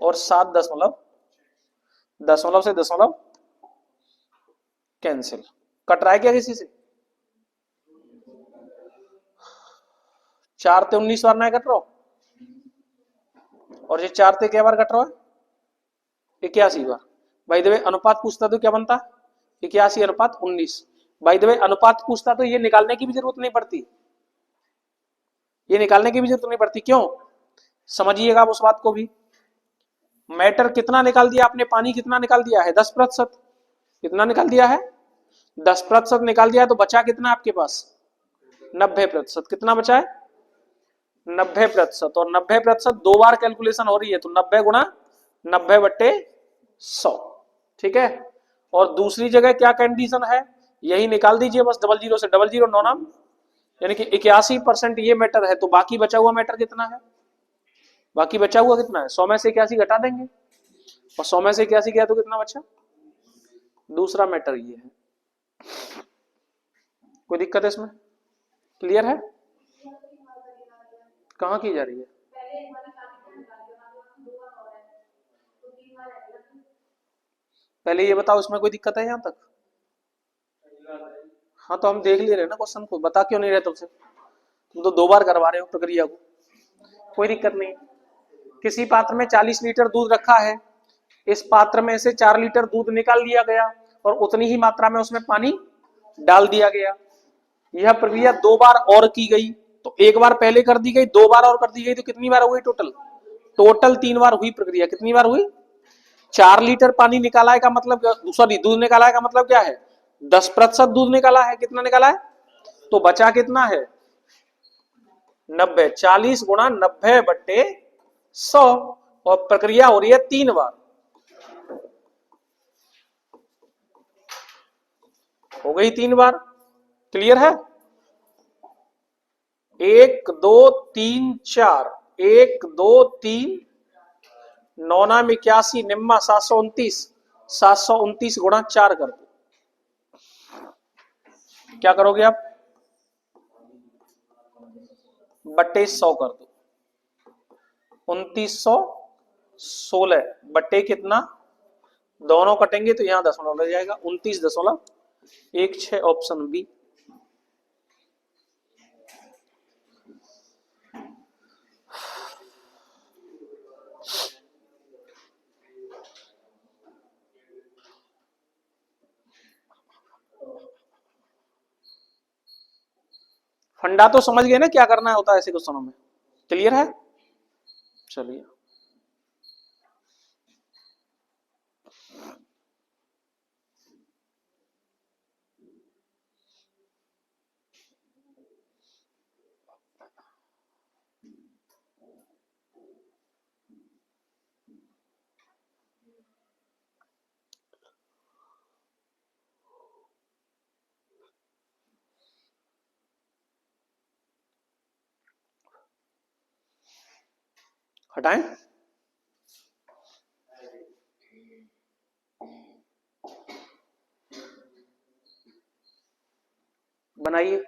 और 7 दशमलव से दशमलव कैंसिल, कट रहा है क्या किसी से, 4 ते 19 बार ना कट रहा हो, और ये 4 ते क्या बार कट रहा है, 81 बार। बाई द वे अनुपात पूछता तो क्या बनता, 81 अनुपात 19। बाई द वे अनुपात पूछता तो ये निकालने की भी जरूरत नहीं पड़ती, ये निकालने की भी जरूरत नहीं पड़ती, क्यों, समझिएगा आप उस बात को भी। मैटर कितना निकाल दिया आपने, पानी कितना निकाल दिया है, 10%, कितना निकाल दिया है, 10% निकाल दिया, तो बचा कितना आपके पास, 90%। कितना बचा है, 90%। और 90% 2 बार कैलकुलेशन हो रही है, तो 90 गुणा 90 बट्टे 100, ठीक है। और दूसरी जगह क्या कंडीशन है, यही निकाल दीजिए बस, 00 से 00 9 नाम, यानी कि 81% ये मैटर है, तो बाकी बचा हुआ मैटर कितना है, बाकी बचा हुआ कितना है, 100 में से 81 घटा देंगे, और 100 में से 81 गया तो कितना बचा, दूसरा मैटर ये है। कोई दिक्कत है इसमें, क्लियर है, कहाँ की जा रही है, पहले ये बताओ इसमें कोई दिक्कत है यहाँ तक, हाँ तो हम देख ले रहे हैं ना क्वेश्चन को, बता क्यों नहीं रहे तुमसे, तुम तो 2 बार करवा रहे हो प्रक्रिया को, कोई दिक्कत नहीं। किसी पात्र में 40 लीटर दूध रखा है, इस पात्र में से 4 लीटर दूध निकाल लिया गया और उतनी ही मात्रा में उसमें पानी डाल दिया गया। यह प्रक्रिया 2 बार और की गई, तो एक बार पहले कर दी गई, 2 बार और कर दी गई, तो कितनी बार हो गई टोटल, टोटल 3 बार हुई प्रक्रिया, कितनी बार हुई, 4 लीटर पानी निकाला है का मतलब, सॉरी दूध निकाला है का मतलब क्या है, 10% दूध निकाला है, कितना निकाला है, तो बचा कितना है, 90, 40 गुणा 90 बट्टे 100, और प्रक्रिया हो रही है 3 बार, हो गई 3 बार, क्लियर है। 1 2 3 4, 1 2 3, 9 नाम 81, निम्मा 729, 729 गुणा 4 कर दो, क्या करोगे आप, बट्टे 100 कर दो, 2916 बट्टे कितना, दोनों कटेंगे तो यहां दशमलव लग जाएगा, 29.16, ऑप्शन बी। फंडा तो समझ गए ना क्या करना होता है ऐसे क्वेश्चनों में, क्लियर है, चलिए। हटाएं, बनाइए।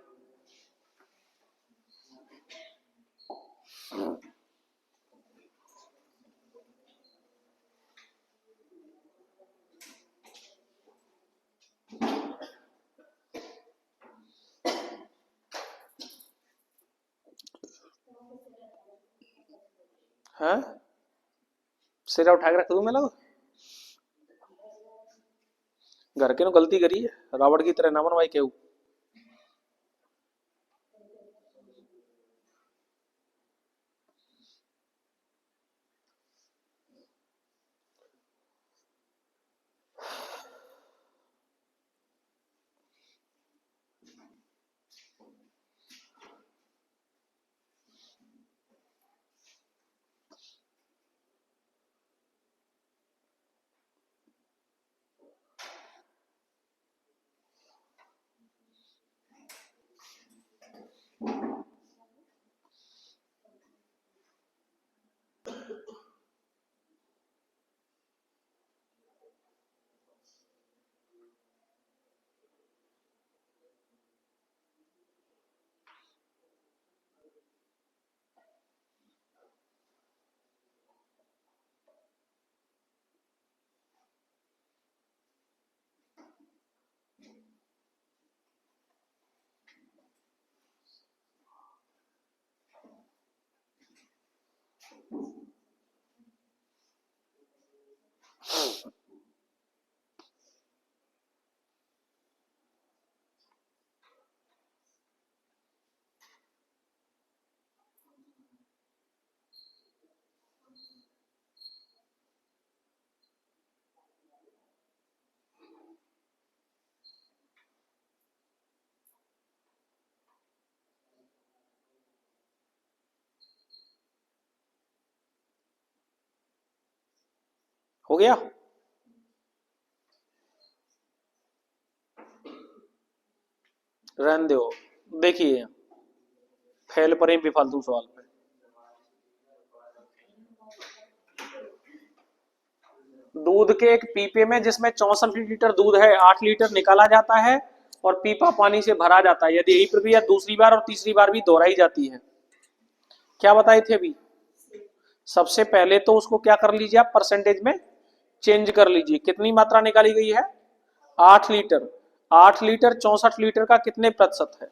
हाँ, सिरा उठा के रख दूं मैं लोग, घर के नो गलती करी है, रावण की तरह ना बनवाई केहू। हो गया, रहने दो। देखिए, फेल पर ही बेफालतू सवाल पे। दूध के एक पीपे में जिसमें 64 लीटर दूध है, 8 लीटर निकाला जाता है और पीपा पानी से भरा जाता है। यदि यही प्रक्रिया दूसरी बार और तीसरी बार भी दोहराई जाती है, क्या बताए थे अभी? सबसे पहले तो उसको क्या कर लीजिए आप, परसेंटेज में चेंज कर लीजिए। कितनी मात्रा निकाली गई है? 8 लीटर। 8 लीटर 64 लीटर का कितने प्रतिशत है?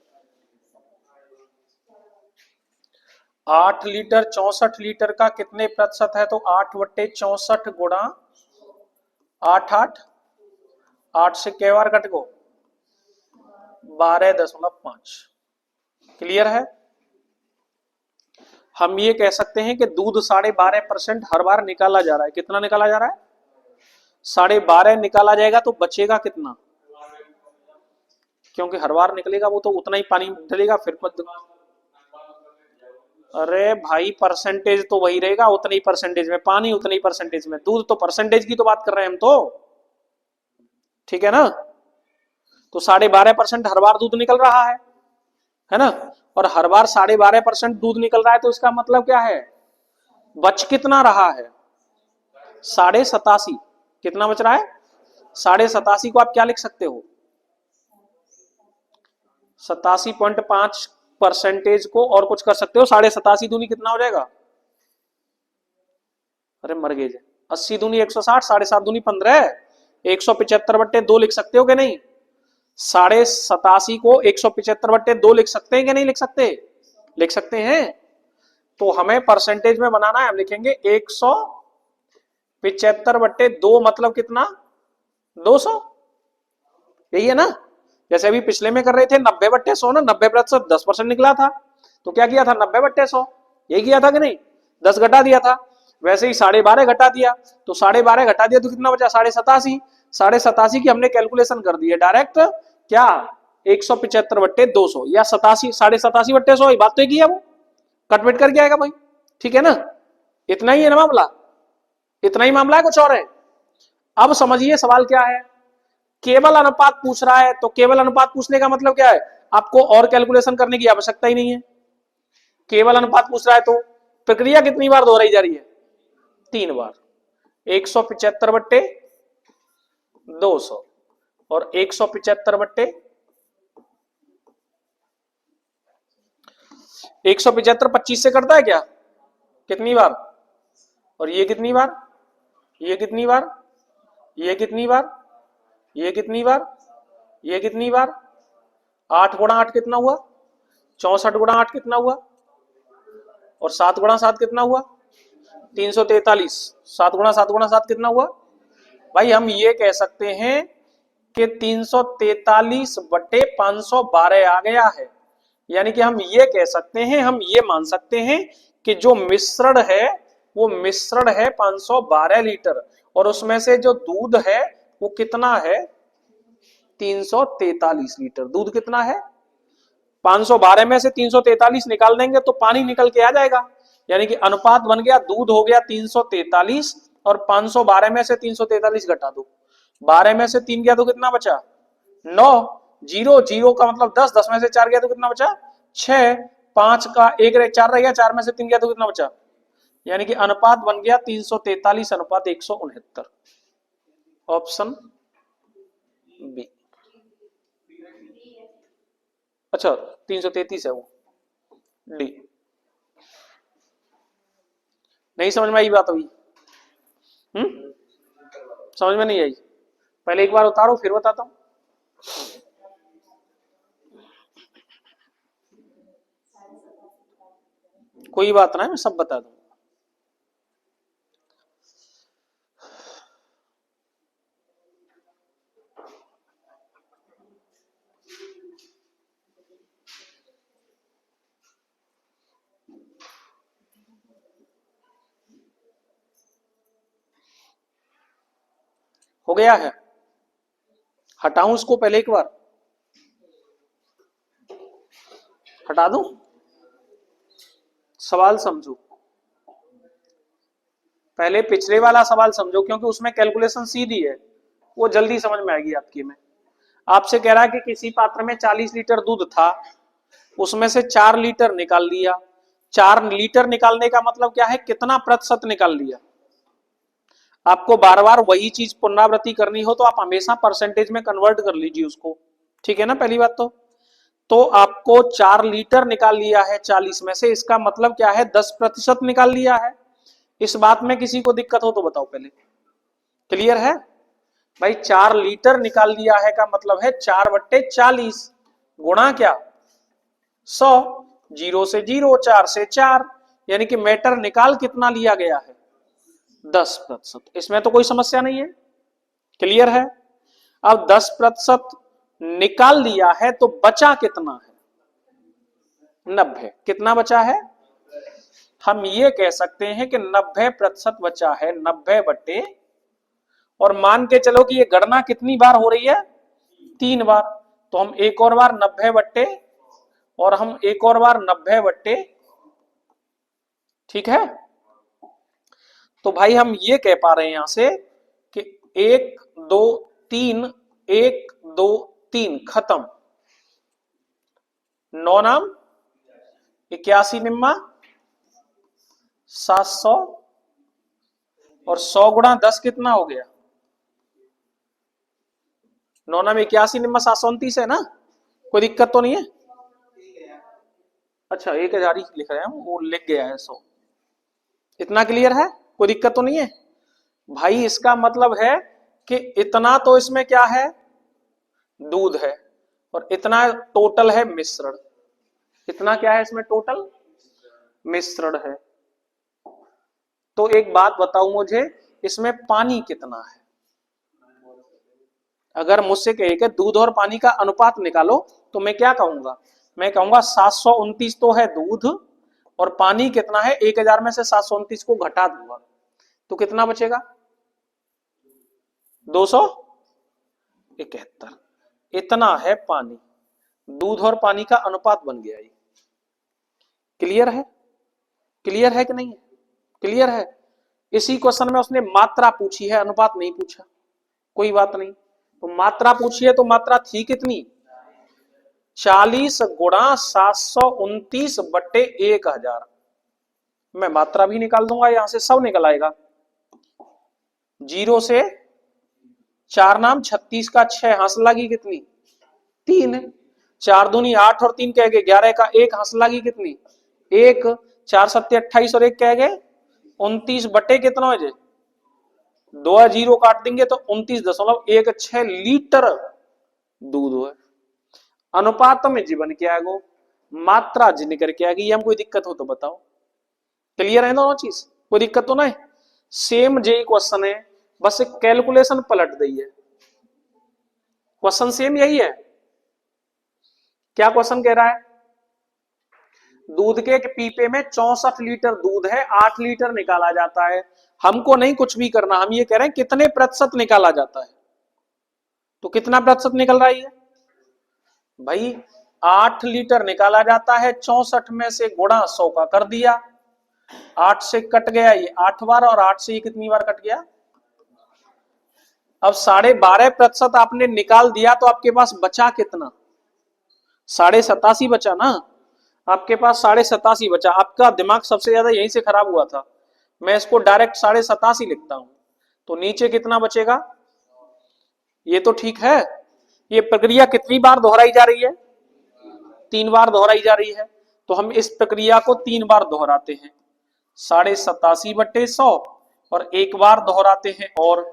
8 लीटर 64 लीटर का कितने प्रतिशत है? तो 8/64 गुणा 8, 8 से कै बार कट गो? 12.5। क्लियर है? हम ये कह सकते हैं कि दूध 12.5% हर बार निकाला जा रहा है। कितना निकाला जा रहा है? 12.5 निकाला जाएगा तो बचेगा कितना? क्योंकि हर बार निकलेगा वो तो उतना ही पानी डलेगा फिर। अरे भाई, परसेंटेज तो वही रहेगा, उतनी परसेंटेज में पानी, उतनी परसेंटेज में दूध। तो परसेंटेज की तो बात कर रहे हैं हम तो, ठीक है ना? तो 12.5% हर बार दूध निकल रहा है ना? और हर बार 12.5% दूध निकल रहा है, तो इसका मतलब क्या है? बच कितना रहा है? 87.5। कितना बच रहा है? 87.5 को आप क्या लिख सकते हो? 87.5% को और कुछ कर सकते हो। 87.5 दूनी कितना हो जाएगा? अरे मर गए। 80 दूनी 160, 7.5 दूनी 15, 175/2 लिख सकते हो कि नहीं? 87.5 को 175/2 लिख सकते हैं कि नहीं लिख सकते? लिख सकते हैं। तो हमें परसेंटेज में बनाना है, हम लिखेंगे 175/2 मतलब कितना? 200। यही है ना? जैसे अभी पिछले में कर रहे थे 90/100 ना, 90%, 10% निकला था। तो क्या किया था? 90/100 यही किया था कि नहीं? 10 घटा दिया था। वैसे ही 12.5 घटा दिया, तो 12.5 घटा दिया तो कितना बचा? 87.5। 87.5 की हमने कैलकुलेशन कर दी है डायरेक्ट। क्या? 175/200 या 87, 87.5/100। बात तो एक ही है, वो कटवेट करके आएगा भाई। ठीक है ना? इतना ही है ना मामला? इतना ही मामला है, कुछ और है? अब समझिए सवाल क्या है। केवल अनुपात पूछ रहा है, तो केवल अनुपात पूछने का मतलब क्या है? आपको और कैलकुलेशन करने की आवश्यकता ही नहीं है। केवल अनुपात पूछ रहा है प्रक्रिया कितनी बार दोहराई जा रही है? 3 बार। 175 बट्टे 200 और 175 बट्टे 175 25 से करता है क्या? कितनी बार? और ये कितनी बार? ये कितनी बार? ये कितनी बार? ये कितनी बार? ये कितनी बार? 8 गुणा 8 कितना हुआ? 64 गुणा 8 कितना हुआ? और 7 गुणा 7 कितना हुआ? 343। 7 गुणा 7 गुणा 7 कितना हुआ? भाई हम ये कह सकते हैं कि 343 बटे 512 आ गया है। यानी कि हम ये कह सकते हैं, हम ये मान सकते हैं कि जो मिश्रण है वो मिश्रण है 512 लीटर और उसमें से जो दूध है वो कितना है? 343 लीटर। दूध कितना है? 512 में से 343 निकाल देंगे तो पानी निकल के आ जाएगा। यानी कि अनुपात बन गया, दूध हो गया 343 और 512 में से 343 घटा दो, 12 में से 3 गया तो कितना बचा? 9। 0 0 का मतलब 10, 10 में से 4 गया तो कितना बचा? 6। 5 का 1 रह 4 रह गया, 4 में से 3 गया तो कितना बचा? यानी कि अनुपात बन गया 343 अनुपात 169। Option B. अच्छा 333 है वो, डी। नहीं समझ में आई बात अभी? समझ में नहीं आई? पहले एक बार उतारो फिर बताता हूं। कोई बात ना है, मैं सब बता दूंगा। हो गया है? हटाऊं इसको पहले एक बार? हटा दूं? सवाल समझो, पहले पिछले वाला सवाल समझो क्योंकि उसमें कैलकुलेशन सीधी है, वो जल्दी समझ में आएगी आपकी में। आपसे कह रहा है कि किसी पात्र में 40 लीटर दूध था, उसमें से 4 लीटर निकाल लिया। 4 लीटर निकालने का मतलब क्या है? कितना प्रतिशत निकाल लिया। आपको बार बार वही चीज पुनरावृत्ति करनी हो तो आप हमेशा परसेंटेज में कन्वर्ट कर लीजिए उसको, ठीक है ना? पहली बात तो आपको 4 लीटर निकाल लिया है 40 में से, इसका मतलब क्या है? 10% निकाल लिया है। इस बात में किसी को दिक्कत हो तो बताओ पहले। क्लियर है भाई? 4 लीटर निकाल लिया है का मतलब है 4 बट्टे 40 गुणा क्या? 100। 0 से 0, 4 से 4, यानी कि मैटर निकाल कितना लिया गया है? 10%। इसमें तो कोई समस्या नहीं है। क्लियर है? अब 10% निकाल लिया है तो बचा कितना है? 90। कितना बचा है? हम ये कह सकते हैं कि 90% बचा है। 90 बट्टे, और मान के चलो कि ये गणना कितनी बार हो रही है? 3 बार। तो हम एक और बार 90 बट्टे और हम एक और बार 90 बट्टे, ठीक है? तो भाई हम ये कह पा रहे हैं यहां से कि 1 2 3, 1 2 3 खत्म। 9 नाम 81 निम्मा 700 और 100 गुणा 10 कितना हो गया? 9 नाम 81 निम्मा 729 है ना? कोई दिक्कत तो नहीं है? अच्छा 1000 ही लिख रहे हैं, वो लिख गया है 100। इतना क्लियर है? कोई दिक्कत तो नहीं है भाई? इसका मतलब है कि इतना तो इसमें क्या है? दूध है, और इतना टोटल है मिश्रण। इतना क्या है इसमें? टोटल मिश्रण है। तो एक बात बताओ मुझे, इसमें पानी कितना है? अगर मुझसे कहे कि दूध और पानी का अनुपात निकालो तो मैं क्या कहूंगा? मैं कहूंगा 729 तो है दूध और पानी कितना है? 1000 में से 729 को घटा दूंगा तो कितना बचेगा? 271। इतना है पानी। दूध और पानी का अनुपात बन गया ये। क्लियर है? क्लियर है कि नहीं है? क्लियर है? इसी क्वेश्चन में उसने मात्रा पूछी है, अनुपात नहीं पूछा। कोई बात नहीं, तो मात्रा पूछी है तो मात्रा थी कितनी? 40 गुणा 729 बट्टे 1000। मैं मात्रा भी निकाल दूंगा, यहां से सब निकल आएगा। 0 से 4 नाम 36 का 6 हंसला की कितनी 3, 4 दूनी 8 और 3 कह गए 11 का 1 हंसला की कितनी 1, 4 सत्ते 28 और 1 कह गए 29 बटे कितना हो जाए 2 जीरो काट देंगे तो 29.16 लीटर दूध है। अनुपात में जीवन क्या है गो, मात्रा जी निकल के आएगी। ये हम कोई दिक्कत हो तो बताओ, क्लियर है दोनों चीज, कोई दिक्कत तो नहीं। सेम जेई क्वेश्चन है, बस एक कैलकुलेशन पलट दी है, क्वेश्चन सेम यही है। क्या क्वेश्चन कह रहा है, दूध के एक पीपे में 64 लीटर दूध है, 8 लीटर निकाला जाता है। हमको नहीं कुछ भी करना, हम ये कह रहे हैं कितने प्रतिशत निकाला जाता है। तो कितना प्रतिशत निकल रहा है भाई, 8 लीटर निकाला जाता है, 64 में से गुणा 100 का कर दिया, 8 से कट गया ये 8 बार, और 8 से ये कितनी बार कट गया। अब 12.5% आपने निकाल दिया, तो आपके पास बचा कितना 87.5 बचा ना, आपके पास 87.5 बचा। आपका दिमाग सबसे ज्यादा यहीं से खराब हुआ था, मैं इसको डायरेक्ट 87.5 लिखता हूं, तो नीचे कितना बचेगा, ये तो ठीक है। ये प्रक्रिया कितनी बार दोहराई जा रही है, 3 बार दोहराई जा रही है, तो हम इस प्रक्रिया को 3 बार दोहराते हैं, 87.5/100, और एक बार दोहराते हैं और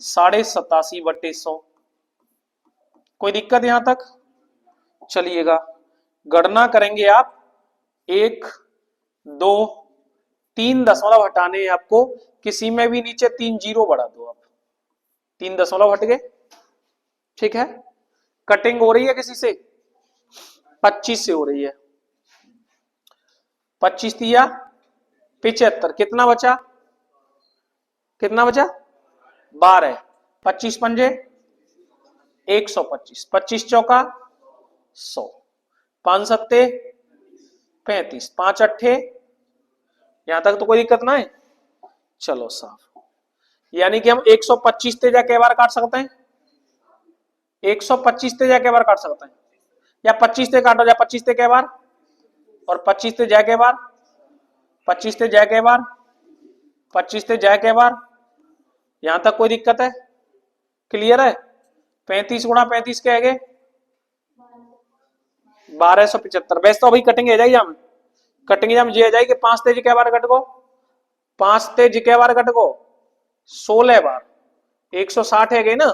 87.5/100। कोई दिक्कत यहां तक, चलिएगा गणना करेंगे आप, 1 2 3 दशमलव हटाने हैं आपको, किसी में भी नीचे 3 जीरो बढ़ा दो आप, 3 दशमलव हट गए, ठीक है। कटिंग हो रही है किसी से, 25 से हो रही है, 25 दिया 75, कितना बचा, कितना बचा 12, 25 पंजे 125, 25 चौका 100, 5 सत्ते 35, 5 अट्ठे, यहां तक तो कोई दिक्कत ना है। चलो साफ, यानी कि हम 125 तेजा कै बार काट सकते हैं, 125 तेजा कै बार काट सकते हैं, या 25 ते काटो, या 25 ते कै बार, और 25 ते जाए कै बार, 25 ते जाए कै बार, 25 ते जाए कै बार, यहां तक कोई दिक्कत है, क्लियर है। 35 गुणा 35 क्या है 1275। वैसे तो अभी कटिंग है जाएगी, हम कटिंग जाम जी आ जाएगी, 5 तेज कै बार कट गो, 5 तेज कै बार कट गो 16 बार, 160 है गई ना,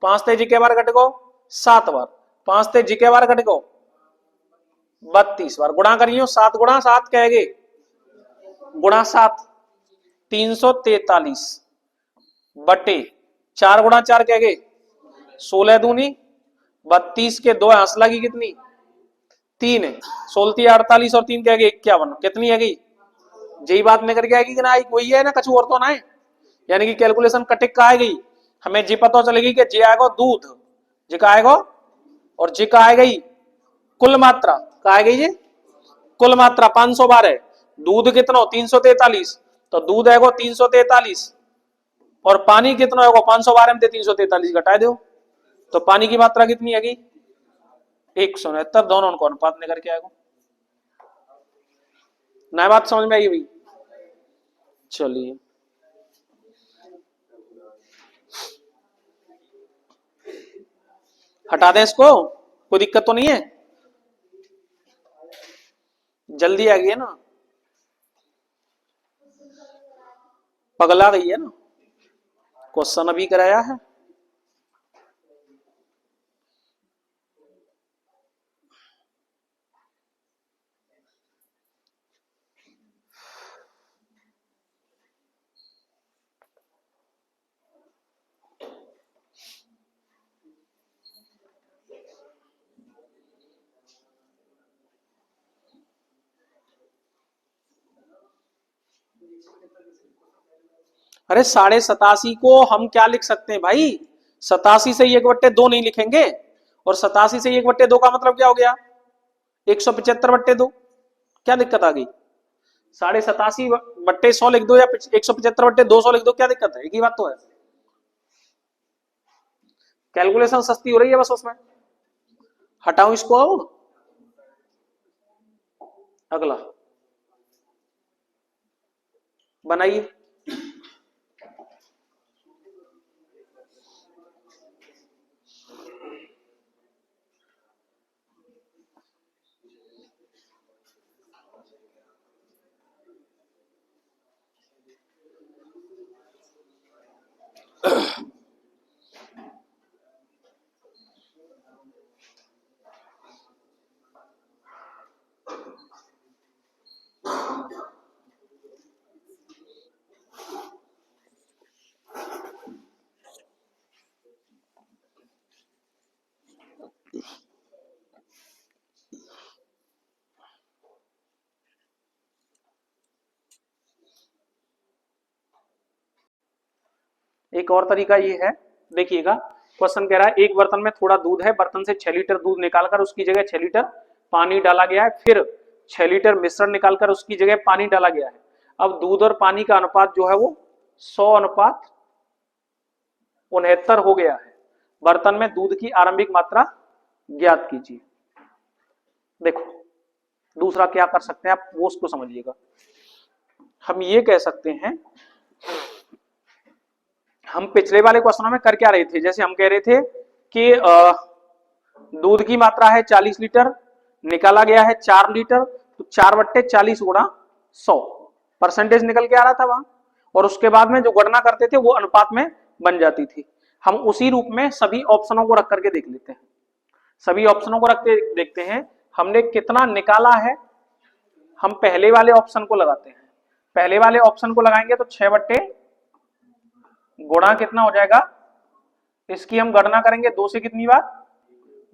5 तेज कै बार कट गो 7 बार, 5 तेज कै बार कट गो 32 बार, गुणा करियो 7 गुणा 7 कहेगे गुणा 7 343 बटे 4 गुणा 4 कहेगे 16 दूनी 32 के 2 हंसला की कितनी 3 है, 16 48 और 3 कहेगे 51, कितनी है गई, यही बात निकल के आएगी कि ना आई, कोई है ना कछु और तो ना है, यानी कि कैलकुलेशन कटिक का आएगी, हमें जी पता चलेगी कि जी आएगा दूध, जी का आएगा, और जी का आएगा कुल मात्रा का आएगी, जी कुल मात्रा 500 बार है, दूध कितना हो 343, तो दूध आएगा 343, और पानी कितना होगा 500 बार में 343 घटा दो, तो पानी की मात्रा कितनी आएगी 169, दोनों को अनुपात में करके आएगा। नया बात समझ में आई भाई, चलिए हटा दें इसको, कोई दिक्कत तो नहीं है, जल्दी आ गई है ना, पगला गई है ना, क्वेश्चन अभी कराया है। अरे 87.5 को हम क्या लिख सकते हैं भाई, 87 से 1/2 नहीं लिखेंगे, और 87 से 1/2 का मतलब क्या हो गया 175/2, क्या दिक्कत आ गई, 87.5/100 लिख दो, या 175/200 लिख दो, क्या दिक्कत है, एक ही बात तो है, कैलकुलेशन सस्ती हो रही है बस उसमें। हटाऊं इसको, अब अगला बनाइए। एक और तरीका ये है, देखिएगा क्वेश्चन कह रहा है एक बर्तन में थोड़ा दूध है, बर्तन से 6 लीटर दूध निकालकर उसकी जगह 6 लीटर पानी डाला गया है, फिर 6 लीटर मिश्रण निकालकर उसकी जगह पानी डाला गया है। अब दूध और पानी का अनुपात जो है वो 100:69 हो गया है। बर्तन में दूध की आरंभिक मात्रा ज्ञात कीजिए। देखो दूसरा क्या कर सकते हैं आप, वो उसको समझिएगा। हम ये कह सकते हैं, हम पिछले वाले क्वेश्चनों में कर क्या रहे थे, जैसे हम कह रहे थे कि दूध की मात्रा है 40 लीटर, निकाला गया है 4 लीटर, तो 4/40 × 100 परसेंटेज निकल के आ रहा था वहां, और उसके बाद में जो गणना करते थे वो अनुपात में बन जाती थी। हम उसी रूप में सभी ऑप्शनों को रख करके देख लेते हैं। सभी ऑप्शनों को रख के देखते हैं हमने कितना निकाला है। हम पहले वाले ऑप्शन को लगाते हैं, पहले वाले ऑप्शन को लगाएंगे तो 6 गुणा कितना हो जाएगा, इसकी हम गणना करेंगे 2 से कितनी बार,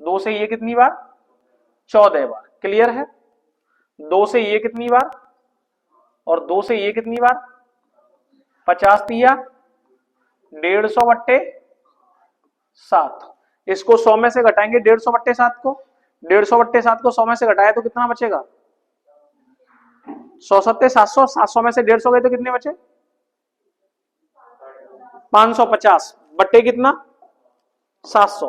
2 से ये कितनी बार, 14 बार। क्लियर है? 2 से ये कितनी बार और 2 से ये कितनी बार, 50 तिया 150/7। इसको 100 में से घटाएंगे 150/7 को, 150/7 को 100 में से घटाया तो कितना बचेगा, 100 7 700, 700 में से 150 गए तो कितने बचे, 550 बट्टे कितना 700।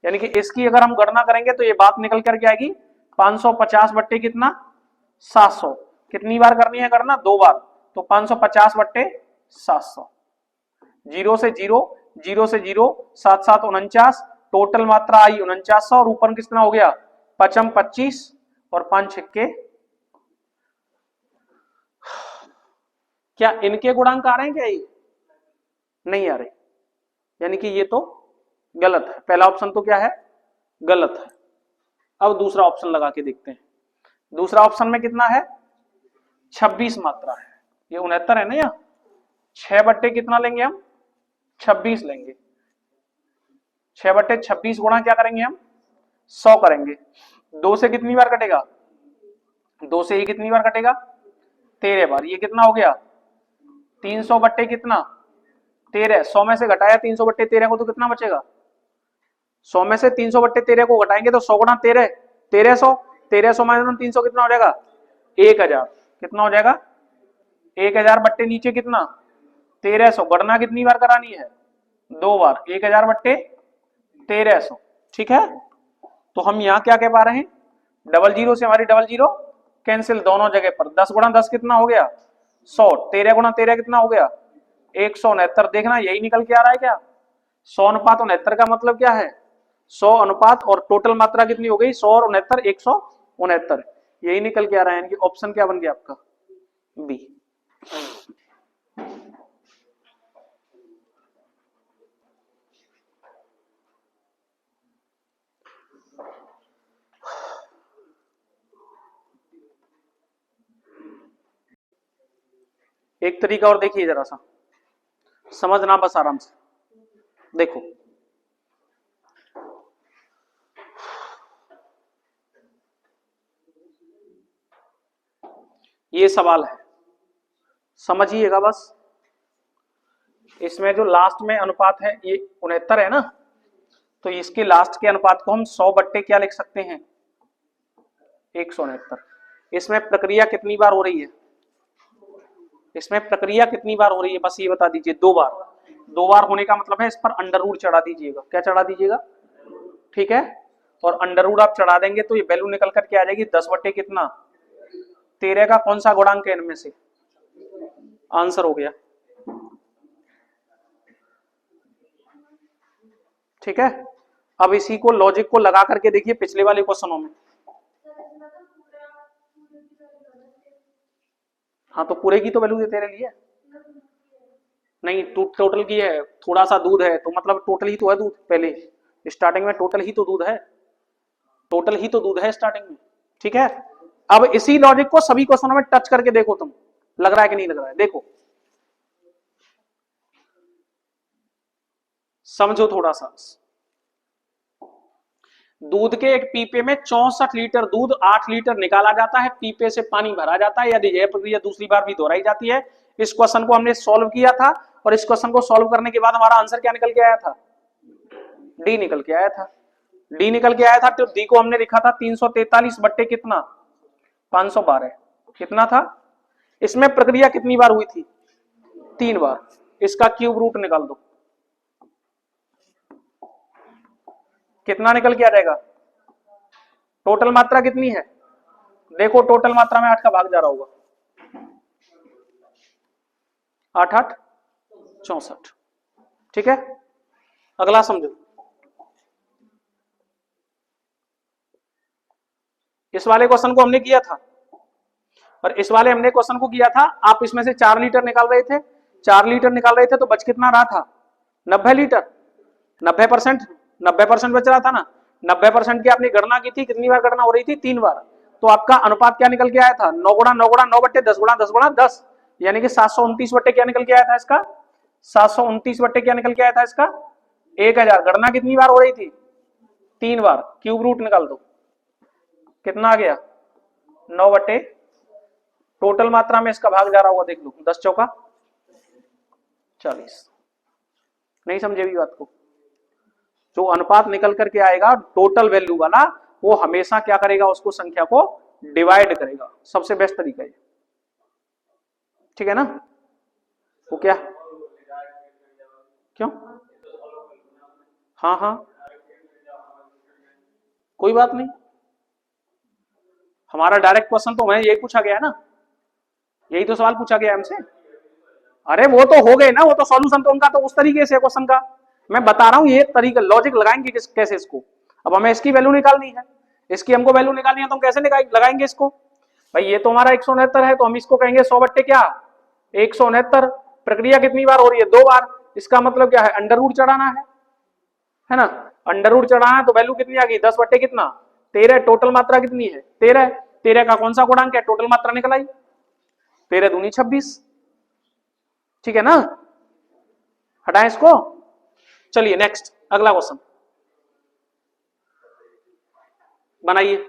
यानी कि इसकी अगर हम गणना करेंगे तो ये बात निकल करके आएगी 550 बट्टे कितना 700। कितनी बार करनी है गणना, 2 बार, तो 550/700। 0 से 0, 0 से 0, 7 7 49, टोटल मात्रा आई 4900, और ऊपर कितना हो गया 5 25 और 5 6। क्या इनके गुणांक आ रहे हैं क्या, ये नहीं आ रहे, यानी कि ये तो गलत है। पहला ऑप्शन तो क्या है, गलत है। अब दूसरा ऑप्शन लगा के देखते हैं। दूसरा ऑप्शन में कितना है, 26 मात्रा है, ये 69 है ना, या 6 बट्टे कितना लेंगे हम, 26 लेंगे। 6/26 गुणा क्या करेंगे हम, 100 करेंगे। 2 से कितनी बार कटेगा, 2 से ये कितनी बार कटेगा, 13 बार। ये कितना हो गया 300 बट्टे कितना 13। 100 में से घटाया 300/13 को तो कितना बचेगा, 100 में से 300/13 को घटाएंगे तो 100 × 13 1300, 1300 - 300 कितना हो जाएगा 1000। कितना हो जाएगा 1000 बट्टे नीचे कितना 1300। गणना कितनी बार करानी है, 2 बार, 1000/1300। ठीक है, तो हम यहाँ क्या कह पा रहे हैं, डबल जीरो से हमारी डबल जीरो कैंसिल दोनों जगह पर। 10 × 10 कितना हो गया 100, 13 × 13 कितना हो गया 169। देखना यही निकल के आ रहा है क्या, 100:69 का मतलब क्या है 100 अनुपात, और टोटल मात्रा कितनी हो गई 100 और 69 169। यही निकल के आ रहा है, यानी कि ऑप्शन क्या बन गया आपका, बी। एक तरीका और देखिए, जरा सा समझना बस आराम से। देखो ये सवाल है, समझिएगा बस। इसमें जो लास्ट में अनुपात है ये 69 है ना, तो इसके लास्ट के अनुपात को हम 100 बट्टे क्या लिख सकते हैं 169। इसमें प्रक्रिया कितनी बार हो रही है, इसमें प्रक्रिया कितनी बार हो रही है बस ये बता दीजिए, 2 बार। 2 बार होने का मतलब है इस पर अंडर रूट चढ़ा दीजिएगा। क्या चढ़ा दीजिएगा, ठीक है, और अंडर रूट आप चढ़ा देंगे तो ये वैल्यू निकल कर के आ जाएगी 10 बट्टे कितना 13 का कौन सा गुणांक है इनमें से, आंसर हो गया। ठीक है, अब इसी को लॉजिक को लगा करके देखिए पिछले वाले क्वेश्चनों में। हाँ तो पूरे की तो वैल्यू तेरे लिए नहीं, टोटल की है, थोड़ा सा दूध है तो मतलब टोटल ही तो है दूध, पहले स्टार्टिंग में टोटल ही तो दूध है, टोटल ही तो दूध है स्टार्टिंग में। ठीक है, अब इसी लॉजिक को सभी क्वेश्चनों में टच करके देखो तुम, लग रहा है कि नहीं लग रहा है, देखो समझो थोड़ा सा। दूध के एक पीपे में 64 लीटर दूध 8 लीटर निकाला जाता है, पीपे से पानी भरा जाता है, यदि यह प्रक्रिया दूसरी बार भी दोहराई जाती है। इस क्वेश्चन को हमने सॉल्व किया था और इस क्वेश्चन को सॉल्व करने के बाद हमारा आंसर क्या निकल के आया था, डी निकल के आया था। डी निकल के आया था तो डी को हमने लिखा था 343 बट्टे कितना 512, कितना था, इसमें प्रक्रिया कितनी बार हुई थी, 3 बार, इसका क्यूब रूट निकाल दो, कितना निकल के आ जाएगा, टोटल मात्रा कितनी है, देखो टोटल मात्रा में 8 का भाग जा रहा होगा, 8 8 64। ठीक है, अगला समझो। इस वाले क्वेश्चन को हमने किया था और इस वाले हमने क्वेश्चन को किया था, आप इसमें से 4 लीटर निकाल रहे थे, 4 लीटर निकाल रहे थे तो बच कितना रहा था, 90 लीटर, 90%, 90% बच रहा था ना, 90% की आपने गणना की थी, कितनी बार गणना हो रही थी, 3 बार, तो आपका अनुपात क्या निकल के आया था, 9 गुणा 9 गुणा 9 बट्टे 10 गुणा 10 गुणा 10, यानी कि 729 बट्टे क्या निकल के आया था इसका, 729 बट्टे क्या निकल के आया था इसका 1000। गणना कितनी बार हो रही थी, 3 बार, क्यूब रूट निकाल दो, कितना आ गया 9 बट्टे, टोटल मात्रा में इसका भाग जा रहा होगा, देख लो 10 चौका 40। नहीं समझे भी बात को, जो अनुपात निकल करके आएगा टोटल वैल्यू वाला, वो हमेशा क्या करेगा, उसको संख्या को डिवाइड करेगा, सबसे बेस्ट तरीका है। ठीक है ना, वो क्या, क्यों, हाँ हाँ कोई बात नहीं, हमारा डायरेक्ट क्वेश्चन तो हमें यही पूछा गया है ना, यही तो सवाल पूछा गया हमसे। अरे वो तो हो गए ना, वो तो सॉल्यूशन तो उनका तो उस तरीके से क्वेश्चन का, मैं बता रहा हूं ये तरीका लॉजिक लगाएंगे कैसे इसको। अब हमें इसकी वैल्यू निकालनी है, इसकी हमको वैल्यू निकालनी है तो हम कैसे लगाएंगे इसको, भाई ये तो हमारा 169 है तो हम इसको कहेंगे 100 बट्टे क्या 169, प्रक्रिया कितनी बार हो रही है, 2 बार, इसका मतलब क्या है, अंडर रूट चढ़ाना है ना, अंडर रूट चढ़ाना है तो वैल्यू कितनी आ गई 10 बट्टे कितना 13, टोटल मात्रा कितनी है 13, 13 का कौन सा गुणांक है, टोटल मात्रा निकल आई, 13 दूनी 26। ठीक है ना, हटाएं इसको, चलिए नेक्स्ट अगला क्वेश्चन बनाइए।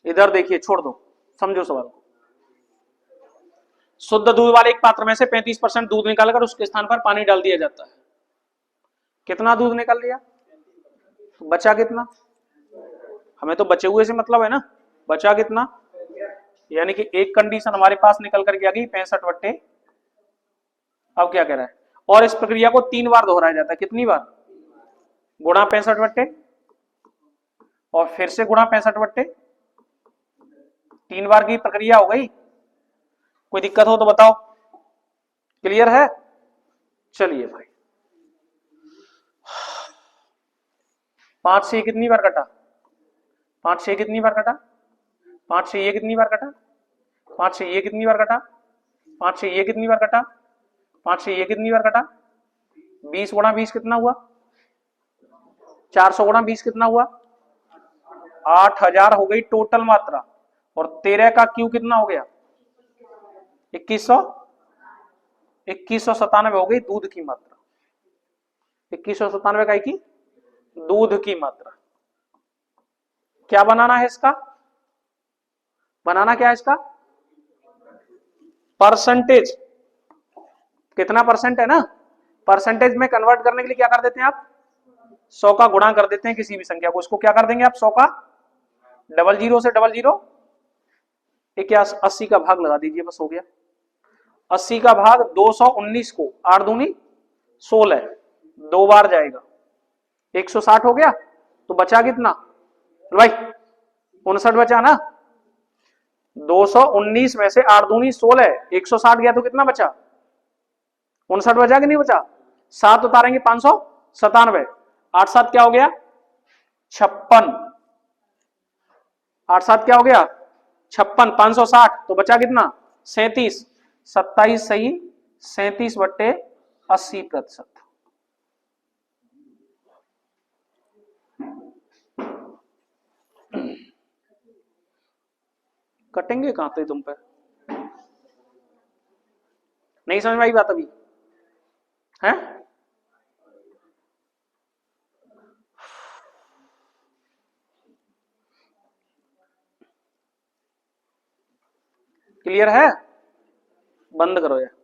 इधर देखिए, छोड़ दो, समझो सवाल को। शुद्ध दूध वाले एक पात्र में से 35% दूध निकालकर उसके स्थान पर पानी डाल दिया जाता है, कितना दूध निकाल लिया, तो बचा कितना, हमें तो बचे हुए से मतलब है ना, बचा कितना, यानी कि एक कंडीशन हमारे पास निकल करके आ गई 65 बट्टे, अब क्या कह रहा है, और इस प्रक्रिया को 3 बार दोहराया जाता है, कितनी बार, गुणा 65 बट्टे और फिर से गुणा 65 बट्टे, 3 बार की प्रक्रिया हो गई, कोई दिक्कत हो तो बताओ। क्लियर है? चलिए भाई, 5 से ये कितनी बार कटा? 5 से ये कितनी बार कटा? 5 से ये कितनी बार कटा? 5 से ये कितनी बार कटा? 5 से ये कितनी बार कटा? 5 से ये कितनी बार कटा? 20 गुणा 20 कितना हुआ? 400 गुणा 20 कितना हुआ? 8000 हो गई टोटल मात्रा। और 13 का क्यू कितना हो गया? 2100। 2197 हो गई दूध की मात्रा। 2197 का की दूध की मात्रा। क्या बनाना है इसका? बनाना क्या है इसका? परसेंटेज। कितना परसेंट है ना? परसेंटेज में कन्वर्ट करने के लिए क्या कर देते हैं आप? 100 का गुणा कर देते हैं किसी भी संख्या को। इसको क्या कर देंगे आप? 100 का डबल जीरो से डबल जीरो, एक 80 का भाग लगा दीजिए, बस हो गया। 80 का भाग 219 को 8 दूनी 16, 2 बार जाएगा, 160 हो गया। तो बचा कितना भाई? 59 बचा ना। 219 में से 8 दूनी 16, 160 गया तो कितना बचा? 59 बचा कि नहीं बचा? 7 उतारेंगे 597, 8 7 क्या हो गया? 56। 8 7 क्या हो गया? 56, 560, तो बचा कितना? 37। 27 सही, 37/80%। कटेंगे कहां थे तुम पे? नहीं समझ में आई बात अभी? है? क्लियर है? बंद करो यार।